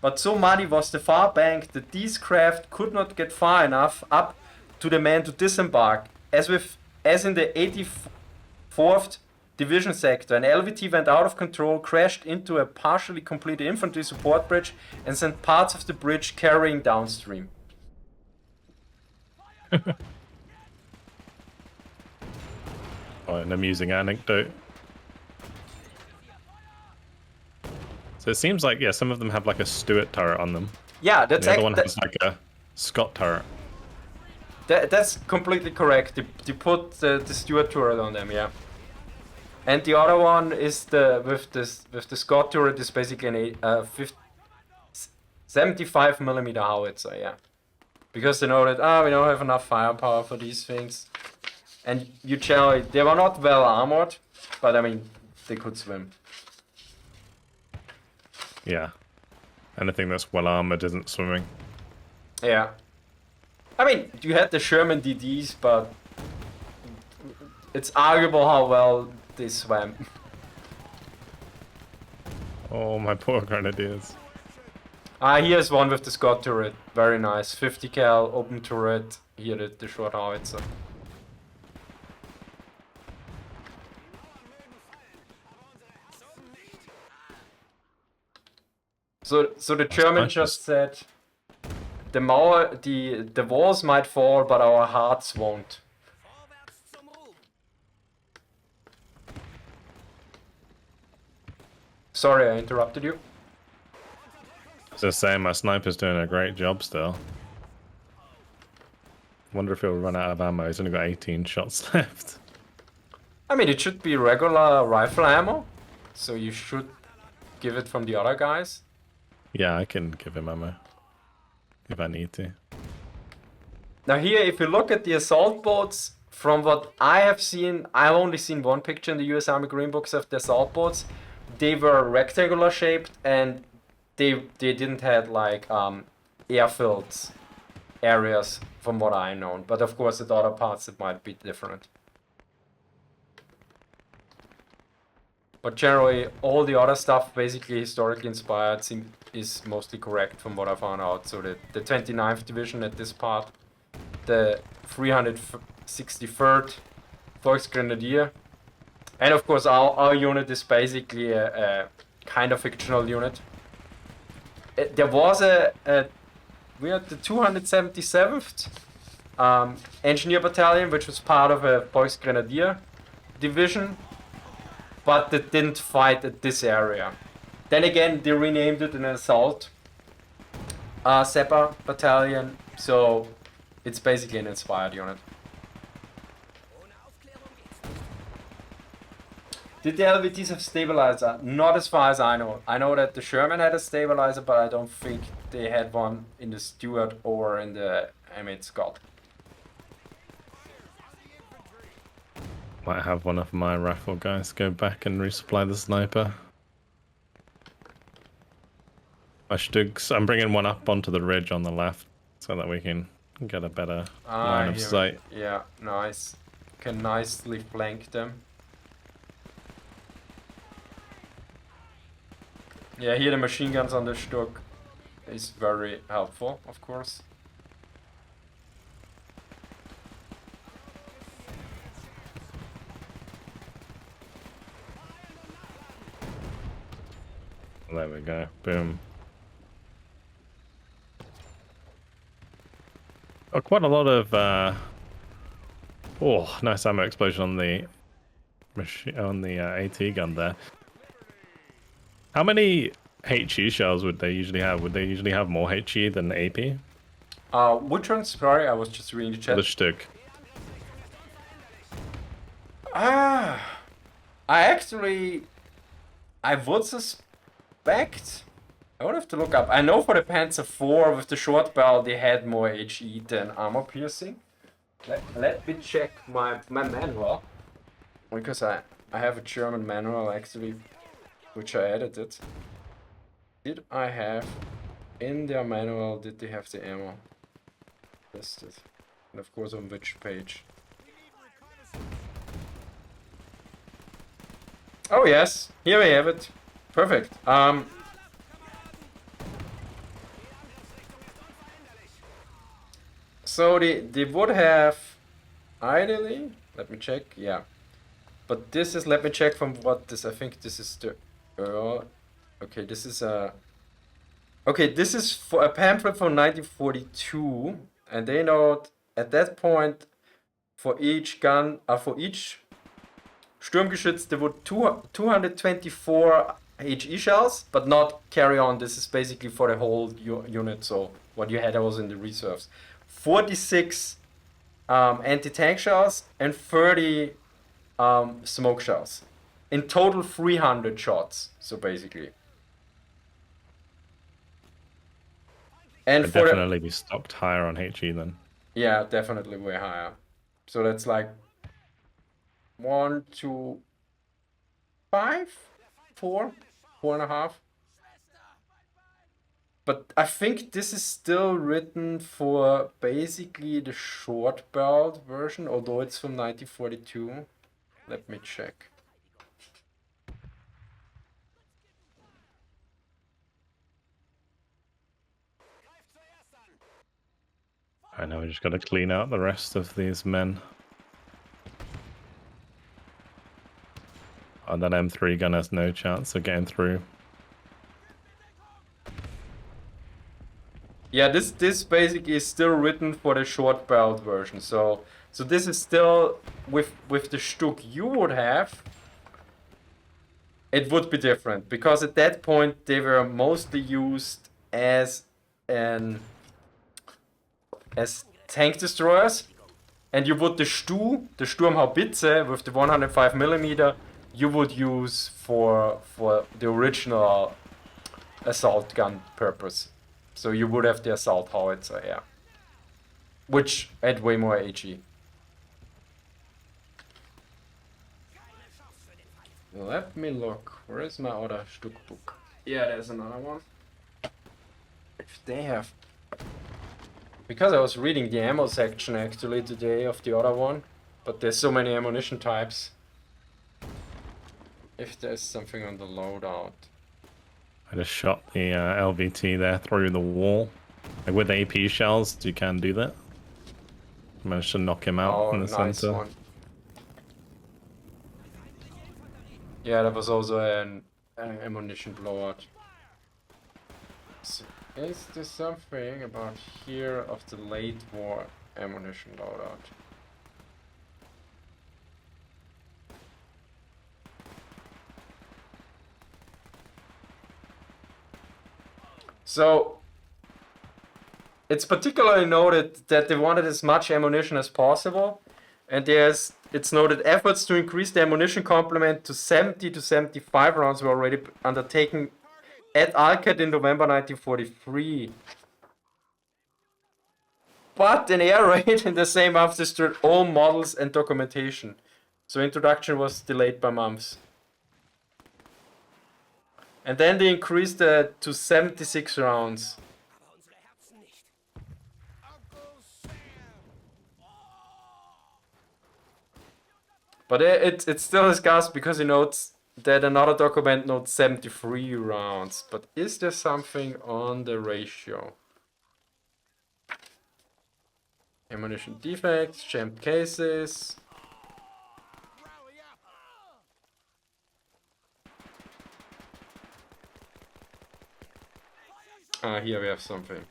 but so muddy was the far bank that these craft could not get far enough up to the men to disembark. As in the 84th Division sector, an LVT went out of control, crashed into a partially completed infantry support bridge, and sent parts of the bridge carrying downstream. Oh, an amusing anecdote. So it seems like, yeah, some of them have like a Stuart turret on them. Yeah, that's The other one has like a Scott turret. That's completely correct. They put the Stuart turret on them, yeah. And the other one is with the Scott turret is basically an 75 millimeter howitzer, yeah. Because they know that we don't have enough firepower for these things. And you generally, they were not well armored, but I mean they could swim. Yeah. Anything that's well armored isn't swimming. Yeah. I mean, you had the Sherman DDs, but it's arguable how well they swam. Oh, my poor grenadiers. Here's one with the Scott turret. Very nice. 50 cal, open turret. Here the short howitzer. So the German just said, the walls might fall, but our hearts won't. Sorry, I interrupted you. Just saying, my sniper's doing a great job still. Wonder if he'll run out of ammo. He's only got 18 shots left. I mean, it should be regular rifle ammo, so you should give it from the other guys. Yeah, I can give him ammo if I need to. Now here, if you look at the assault boats, from what I have seen, I've only seen one picture in the US Army Green Books of the assault boats. They were rectangular shaped and they didn't have like air-filled areas from what I know. But of course at other parts it might be different. But generally all the other stuff basically historically inspired is mostly correct from what I found out. So the 29th Division at this part, the 363rd Volksgrenadier, and of course our unit is basically a kind of fictional unit. There was we had the 277th Engineer Battalion, which was part of a Volksgrenadier division, but they didn't fight at this area. Then again, they renamed it an assault sPaK battalion, so it's basically an inspired unit. Did the LVTs have stabilizer? Not as far as I know. I know that the Sherman had a stabilizer, but I don't think they had one in the Stuart or in the M8 Scott. Might have one of my rifle guys go back and resupply the sniper. My Stugs, I'm bringing one up onto the ridge on the left so that we can get a better line of sight. Yeah, nice. Can nicely flank them. Yeah, here the machine guns on the Stuck is very helpful, of course. There we go. Boom. Oh, quite a lot of oh, nice ammo explosion on the AT gun there. How many HE shells would they usually have? Would they usually have more HE than AP? Which one? Sorry, I was just reading the chat. The Stück. I would suspect. I would have to look up. I know for the Panzer IV with the short barrel they had more HE than armor piercing. Let me check my manual. Because I have a German manual actually, which I edited. Did I have in their manual, did they have the ammo listed? And of course on which page? Oh yes, here we have it. Perfect. So they would have ideally, let me check, yeah. But this is, let me check from what this, I think this is the okay, this is a okay, this is for a pamphlet from 1942, and they note at that point for each gun, for each Sturmgeschütze there were 224 HE shells, but not carry on. This is basically for the whole unit, so what you had was in the reserves. 46 anti-tank shells and 30 smoke shells. In total 300 shots, so basically. And I'd for definitely be stocked higher on HE then. yeah, definitely way higher. So that's like 1, 2, 5, 4, 4.5. But I think this is still written for basically the short-barreled version, although it's from 1942. Let me check. I know we just got to clean out the rest of these men. And that M3 gun has no chance of getting through. Yeah, this basically is still written for the short barreled version. So this is still with the Stuck you would have. It would be different because at that point they were mostly used as tank destroyers, and you would the Sturmhaubitze with the 105mm you would use for the original assault gun purpose. So you would have the assault howitzer, yeah, which had way more HE. Let me look. Where is my other Stuck book? Yeah, there's another one. If they have, because I was reading the ammo section actually today of the other one, but there's so many ammunition types. If there's something on the loadout. I just shot the LVT there through the wall. Like with AP shells, you can do that. Managed to knock him out in the nice center. One. Yeah, that was also an ammunition blowout. So, is there something about here of the late war ammunition loadout? So, it's particularly noted that they wanted as much ammunition as possible, and it's noted efforts to increase the ammunition complement to 70 to 75 rounds were already undertaken at Alcat in November 1943. But an air raid in the same month destroyed all models and documentation, so introduction was delayed by months. And then they increased it to 76 rounds. But it's still discussed because, you know, that another document notes 73 rounds, but is there something on the ratio? Ammunition defects, jammed cases. Here we have something.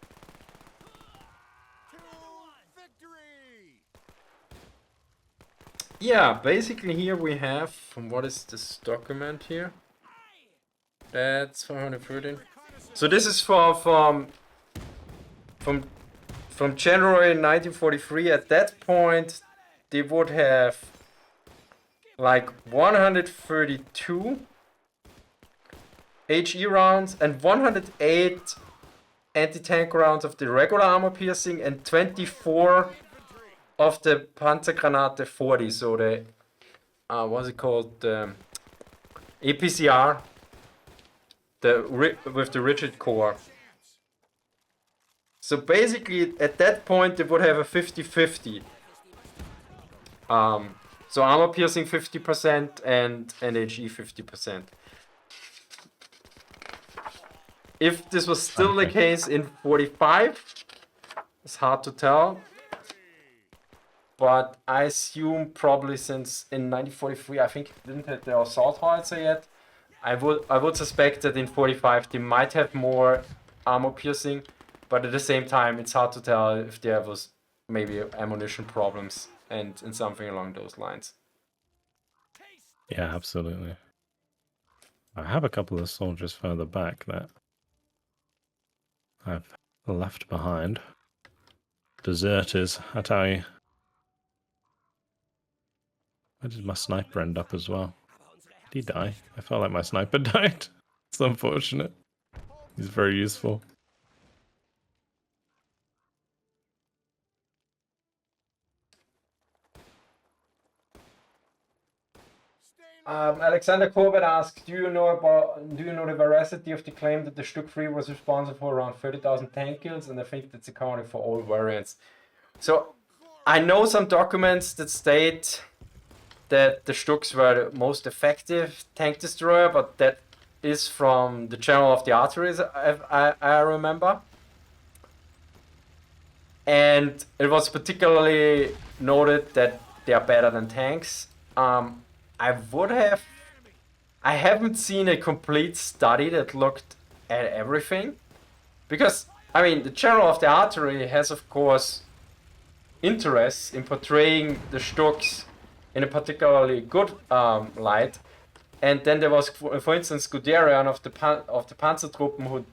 Yeah, basically here we have, what is this document here? That's 413. So this is from January 1943. At that point, they would have like 132 HE rounds and 108 anti-tank rounds of the regular armor piercing and 24 of the Panzergranate 40, so the what's it called, APCR, with the rigid core. So basically at that point they would have a 50-50. So armor piercing 50% and HE 50%. If this was still the case in 45, it's hard to tell. But I assume probably since in 1943, I think it didn't have the assault howitzer yet. I would suspect that in 45 they might have more armor piercing, but at the same time it's hard to tell if there was maybe ammunition problems and something along those lines. Yeah, absolutely. I have a couple of soldiers further back that I've left behind. Deserters, I tell you. Where did my sniper end up as well? Did he die? I felt like my sniper died. It's unfortunate. He's very useful. Alexander Corbett asks, do you know the veracity of the claim that the Stuck 3 was responsible for around 30,000 tank kills, and I think that's accounted for all variants. So I know some documents that state that the Stucks were the most effective tank destroyer, but that is from the General of the Artillery, I remember. And it was particularly noted that they are better than tanks. I haven't seen a complete study that looked at everything, because, I mean, the General of the Artillery has, of course, interests in portraying the Stucks in a particularly good light. And then there was, for instance, Guderian of the Panzertruppen, who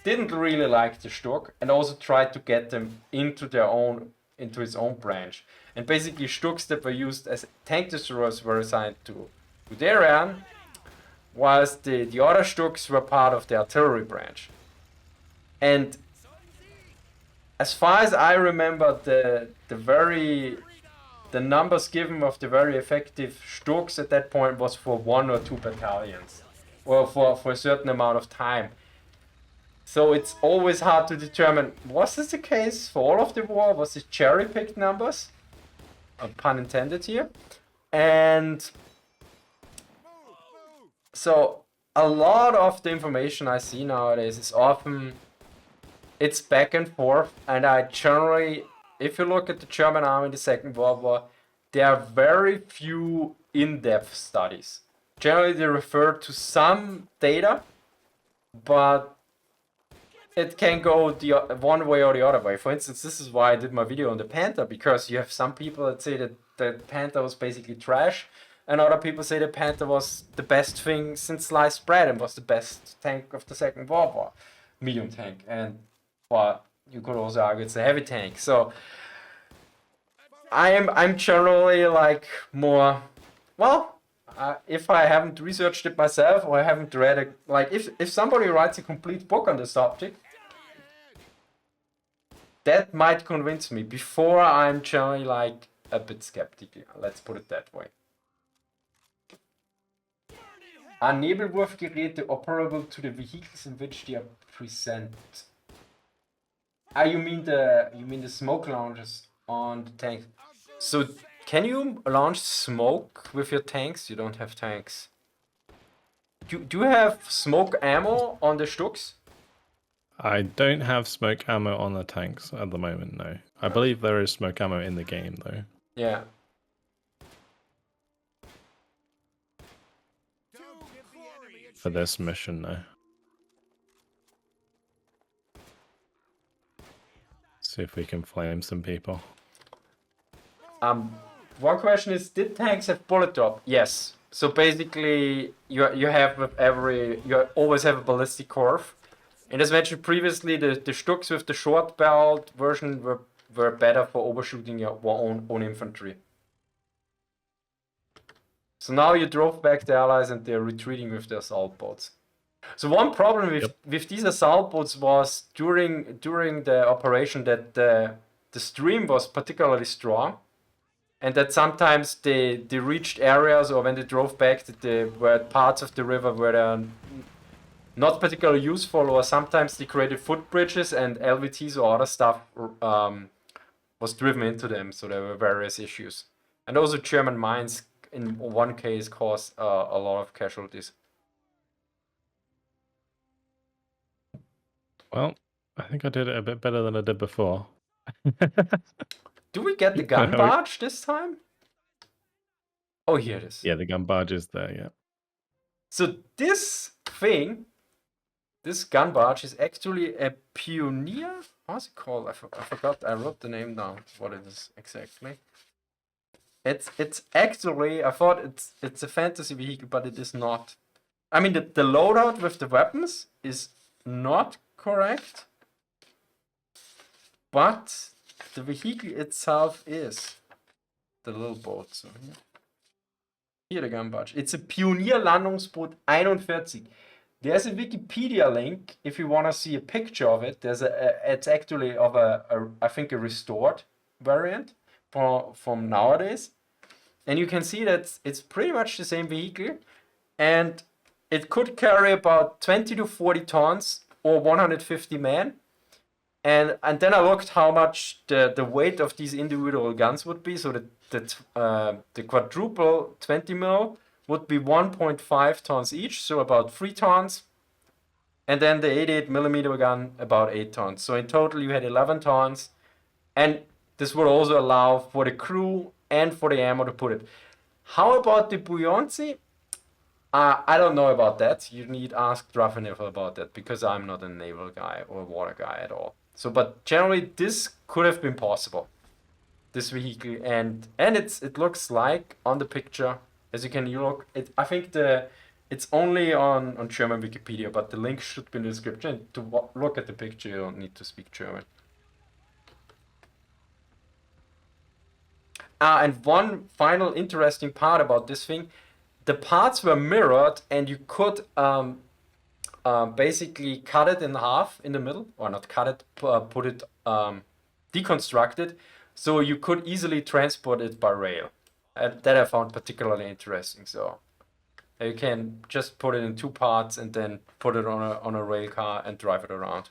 didn't really like the Stuck and also tried to get them into his own branch. And basically Stucks that were used as tank destroyers were assigned to Guderian, whilst the other Stucks were part of the artillery branch. And as far as I remember, the numbers given of the very effective Stucks at that point was for 1 or 2 battalions, or for a certain amount of time. So it's always hard to determine, was this the case for all of the war? Was it cherry-picked numbers? Pun intended here. And so a lot of the information I see nowadays is often, it's back and forth, and I generally, if you look at the German army in the Second World War, there are very few in-depth studies. Generally they refer to some data, but it can go one way or the other way. For instance, this is why I did my video on the Panther, because you have some people that say that the Panther was basically trash, and other people say the Panther was the best thing since sliced bread and was the best tank of the Second World War, medium tank. And well, you could also argue it's a heavy tank. So I'm generally like more, well, if I haven't researched it myself or I haven't read it, like if somebody writes a complete book on the subject, that might convince me. Before, I'm generally like a bit skeptical. Let's put it that way. Are Nebelwurfgeräte operable to the vehicles in which they are present? You mean the smoke launchers on the tanks? So can you launch smoke with your tanks? You don't have tanks. Do you have smoke ammo on the Stux? I don't have smoke ammo on the tanks at the moment, no. I believe there is smoke ammo in the game, though. Yeah. For this mission, no. See if we can flame some people. One question is, did tanks have bullet drop? Yes. So basically, you have with you always have a ballistic curve. And as mentioned previously, the Stux with the short barreled version were better for overshooting your own infantry. So now you drove back the allies and they're retreating with their assault boats. So one problem with these assault boats was during the operation that the stream was particularly strong, and that sometimes they reached areas, or when they drove back, that they were at parts of the river where not particularly useful, or sometimes they created footbridges and LVTs or other stuff was driven into them, so there were various issues. And also German mines in one case caused a lot of casualties. Well, I think I did it a bit better than I did before. Do we get the gun barge this time? Oh, here it is. Yeah, the gun barge is there, yeah. So this thing, this gun barge is actually a Pioneer? What's it called? I forgot. I wrote the name down. What it is exactly. It's actually, I thought it's a fantasy vehicle, but it is not. I mean, the loadout with the weapons is not correct, but the vehicle itself is the little boat. So here the gun barge. It's a Pionier Landungsboot 41. There's a Wikipedia link if you want to see a picture of it. It's actually of I think a restored variant from nowadays, and you can see that it's pretty much the same vehicle, and it could carry about 20 to 40 tons or 150 men. And then I looked how much the weight of these individual guns would be. So the quadruple 20 mil would be 1.5 tons each, so about 3 tons. And then the 88 millimeter gun about 8 tons. So in total you had 11 tons. And this would also allow for the crew and for the ammo to put it. How about the buoyancy? I don't know about that. You need to ask Drafanil about that, because I'm not a naval guy or a water guy at all. So, but generally this could have been possible, this vehicle, and it looks like on the picture, as you can look, I think it's only on German Wikipedia, but the link should be in the description. To look at the picture, you don't need to speak German. And one final interesting part about this thing, the parts were mirrored, and you could basically cut it in half in the middle, or not cut it, put it, deconstruct it, so you could easily transport it by rail. That I found particularly interesting. So you can just put it in 2 parts and then put it on a rail car and drive it around.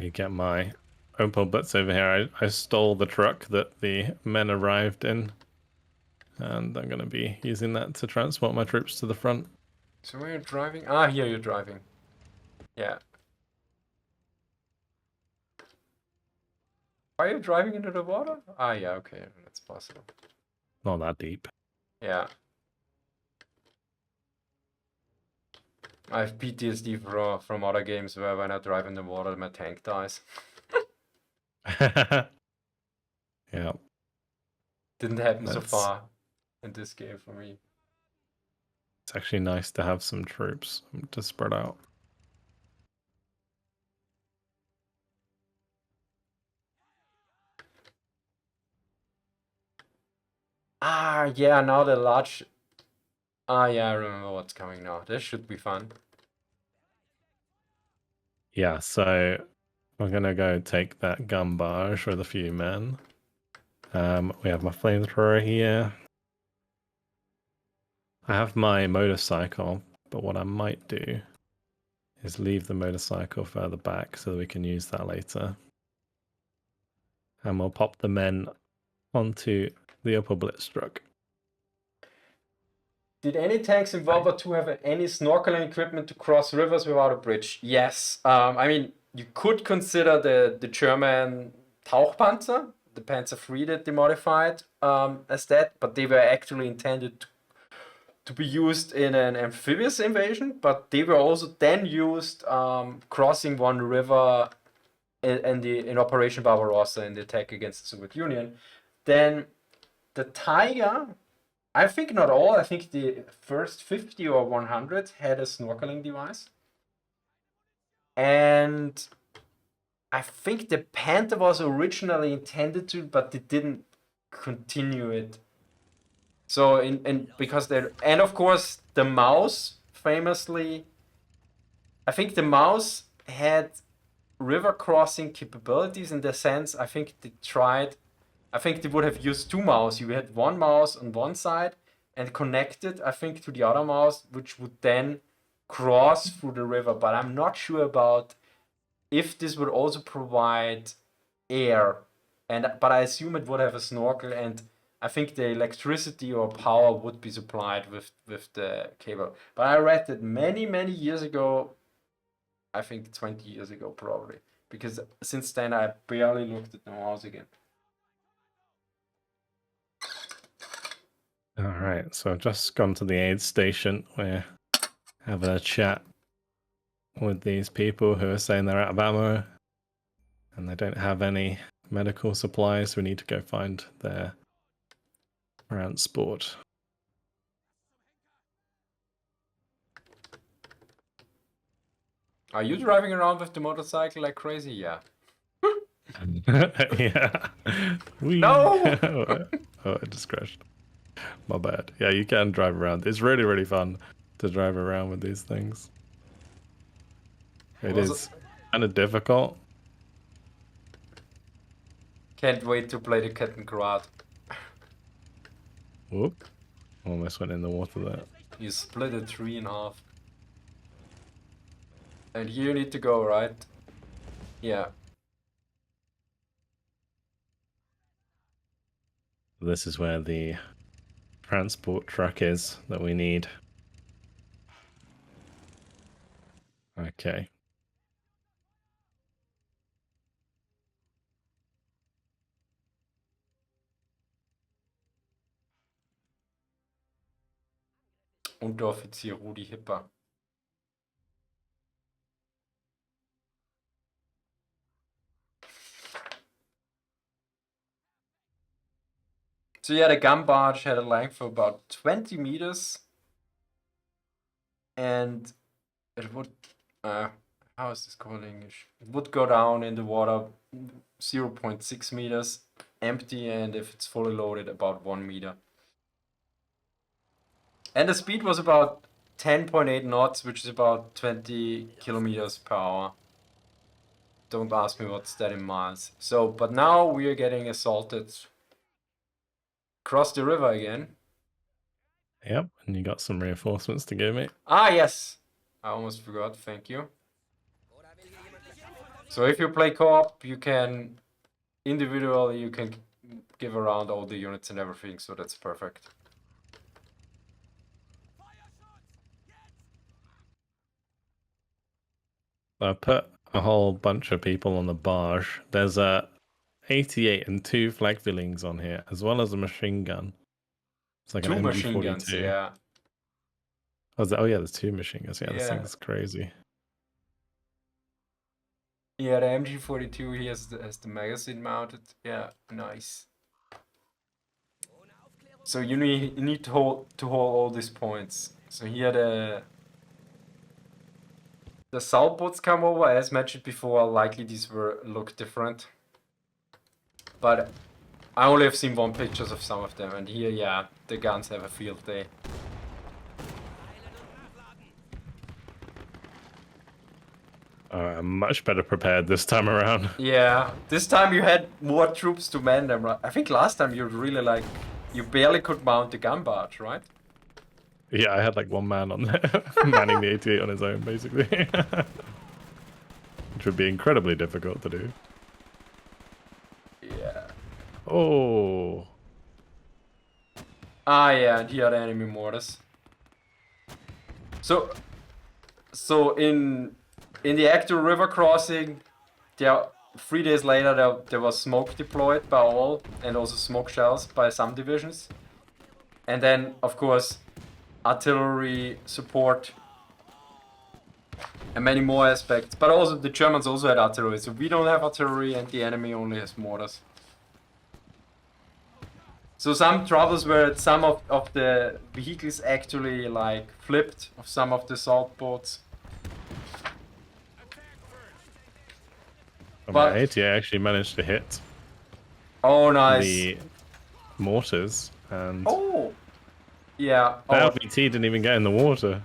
You get my Opel butts over here. I stole the truck that the men arrived in, and I'm going to be using that to transport my troops to the front. So where are you driving? Here you're driving. Yeah. Are you driving into the water? Yeah, okay, that's possible. Not that deep. Yeah. I have PTSD from other games where when I drive in the water, my tank dies. Yeah. Didn't happen so far in this game for me. It's actually nice to have some troops to spread out. Yeah, now the large... yeah, I remember what's coming now. This should be fun. Yeah, so we're going to go take that gun barge with a few men. We have my flamethrower here. I have my motorcycle, but what I might do is leave the motorcycle further back so that we can use that later. And we'll pop the men onto the upper Blitzstruck. Did any tanks in World War II have any snorkeling equipment to cross rivers without a bridge? Yes. I mean, you could consider the German Tauchpanzer, the Panzer III that they modified as that, but they were actually intended to be used in an amphibious invasion, but they were also then used crossing one river in Operation Barbarossa in the attack against the Soviet Union. Then the Tiger, I think not all, I think the first 50 or 100 had a snorkeling device. And I think the Panther was originally intended to, but they didn't continue it. So because and of course the Mouse famously, I think the Mouse had river crossing capabilities in the sense I think they would have used two Mouse. You had one Mouse on one side and connected, I think, to the other Mouse, which would then cross through the river. But I'm not sure about if this would also provide air. But I assume it would have a snorkel, and I think the electricity or power would be supplied with the cable. But I read that many, many years ago, I think 20 years ago probably, because since then I barely looked at the Mouse again. All right, so I've just gone to the aid station. We're having a chat with these people who are saying they're out of ammo and they don't have any medical supplies. We need to go find their transport. Are you driving around with the motorcycle like crazy? Yeah. Yeah. No! Oh, I just crashed. My bad. Yeah, you can drive around. It's really, really fun to drive around with these things. It is kind of difficult. Can't wait to play the Cat and Quad. Whoop. Almost went in the water there. You split a tree in half. And here you need to go, right? Yeah. This is where the transport truck is that we need. Okay. Unteroffizier Rudi Hipper. So yeah, the gun barge had a length of about 20 meters. And it would, how is this called in English? It would go down in the water 0.6 meters empty, and if it's fully loaded, about 1 meter. And the speed was about 10.8 knots, which is about 20 kilometers per hour. Don't ask me what's that in miles. So, but now we are getting assaulted. Cross the river again. Yep, and you got some reinforcements to give me. Ah, yes. I almost forgot. Thank you. So if you play co-op, you can individually, you can give around all the units and everything. So that's perfect. I put a whole bunch of people on the barge. There's a 88 and 2 Flakfillings on here, as well as a machine gun. It's like Two an machine MG42. guns, yeah. Oh yeah, there's 2 machine guns. Yeah, this Yeah. thing's crazy. Yeah, the MG42 he has the magazine mounted. Yeah, nice. So you need to hold all these points. So here the Zalogas come over, as mentioned before. Likely these look different, but I only have seen one pictures of some of them, and here, yeah, the guns have a field day. I'm much better prepared this time around. Yeah, this time you had more troops to man them. Right? I think last time you really you barely could mount the gun barge, right? Yeah, I had like one man on there, manning the 88 on his own, basically. Which would be incredibly difficult to do. Yeah. Oh. Ah, yeah, and here are the enemy mortars. So in the actual river crossing, there 3 days later there was smoke deployed by all, and also smoke shells by some divisions. And then, of course, artillery support and many more aspects. But also the Germans also had artillery, so we don't have artillery and the enemy only has mortars. So some troubles were some of the vehicles actually like flipped of some of the assault boats. My ATA actually managed to hit Oh, nice. the mortars, and Oh! Yeah. the Oh, LVT didn't even get in the water.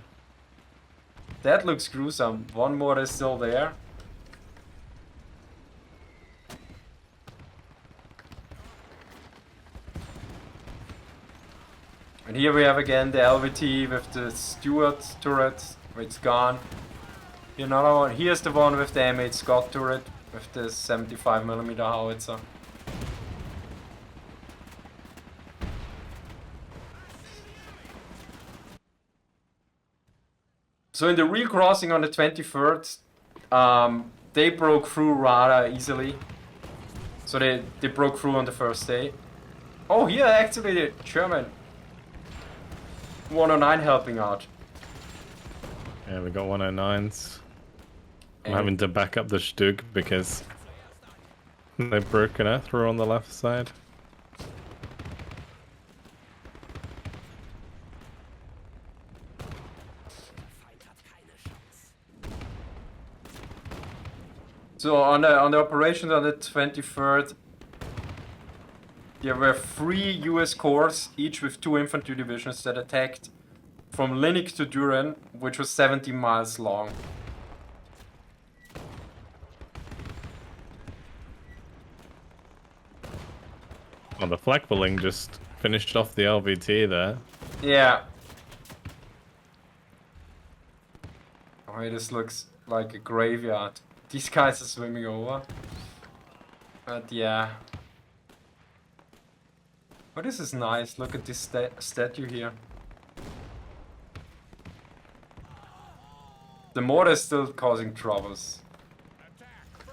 that looks gruesome. One mortar is still there. And here we have again the LVT with the Stuart turret. It's gone. Here another one. Here's the one with the M8 Scott turret with the 75mm howitzer. So in the real crossing on the 23rd, they broke through rather easily. So they broke through on the first day. Oh, here actually the German 109 helping out. Yeah, we got 109s. I'm And having to back up the Stug because they've broken it through on the left side. so on the operations on the 23rd, there were 3 US corps, each with 2 infantry divisions that attacked from Linux to Duran, which was 70 miles long. Oh, the flak pulling just finished off the LVT there. Yeah. Oh, this looks like a graveyard. These guys are swimming over. But yeah. Oh, this is nice. Look at this statue here. The mortar is still causing troubles.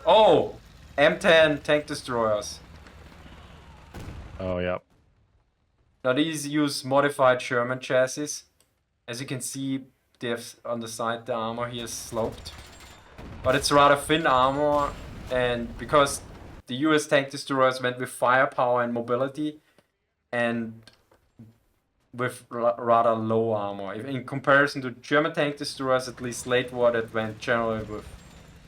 Oh! M10 tank destroyers. Oh, yeah. Now these use modified Sherman chassis. As you can see, they have on the side the armor here is sloped. But it's rather thin armor, and because the US tank destroyers went with firepower and mobility, and with rather low armor. In comparison to German tank destroyers, at least late war, that went generally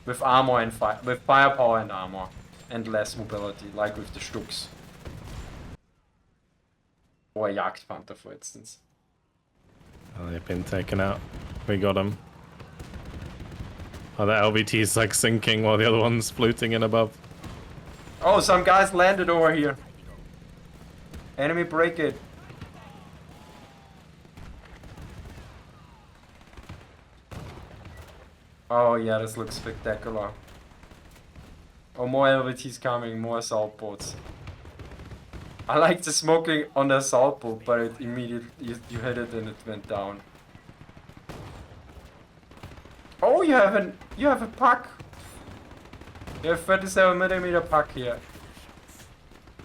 with armor and with firepower and armor, and less mobility, like with the Stugs. Or a Jagdpanther, for instance. Oh, they've been taken out. We got them. Oh, the LVT is like sinking while the other one's floating in above. Oh, some guys landed over here. Enemy break it. Oh yeah, this looks spectacular. Oh, more LVTs coming, more assault boats. I like the smoking on the assault boat, but it immediately you hit it and it went down. Oh, you have a PaK. You have 37mm PaK here,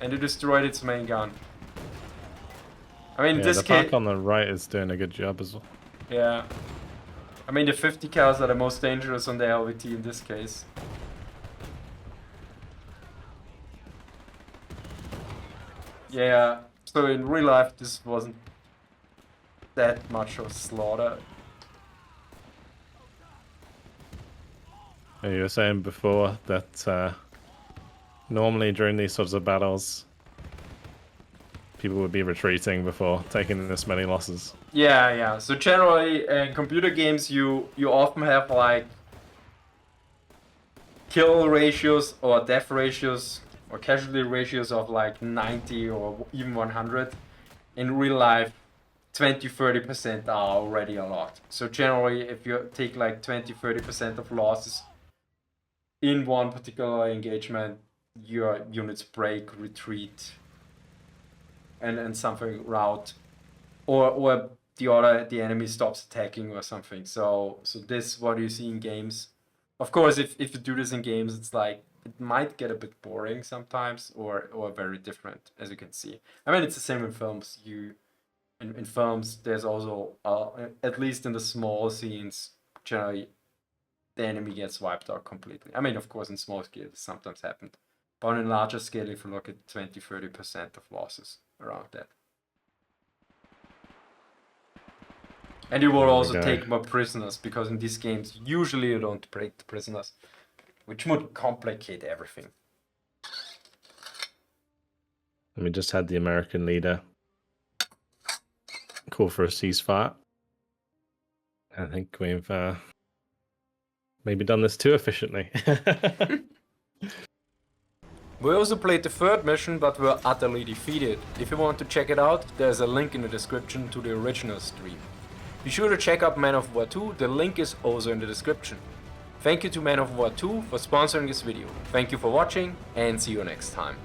and you destroyed its main gun. I mean, Yeah, this the case. PaK on the right is doing a good job as well. Yeah. I mean, the 50 cals are the most dangerous on the LVT in this case. Yeah, so in real life this wasn't that much of slaughter. You were saying before that normally during these sorts of battles, people would be retreating before taking this many losses. Yeah. So generally in computer games you often have like kill ratios or death ratios or casualty ratios of like 90 or even 100. In real life, 20-30% are already a lot. So generally, if you take like 20-30% of losses in one particular engagement, your units break, retreat, and something rout. or the enemy stops attacking or something. So this what you see in games. Of course, if you do this in games, it's like it might get a bit boring sometimes, or very different, as you can see. I mean, it's the same in films. In films, there's also at least in the small scenes, generally the enemy gets wiped out completely. I mean, of course, in small scale, this sometimes happened, but on a larger scale, if you look at 20-30% of losses around that. And you will also take more prisoners, because in these games, usually you don't break the prisoners, which would complicate everything. And we just had the American leader call for a ceasefire. I think we've maybe done this too efficiently. We also played the third mission, but were utterly defeated. If you want to check it out, there's a link in the description to the original stream. Be sure to check out Man of War 2, the link is also in the description. Thank you to Man of War 2 for sponsoring this video. Thank you for watching, and see you next time.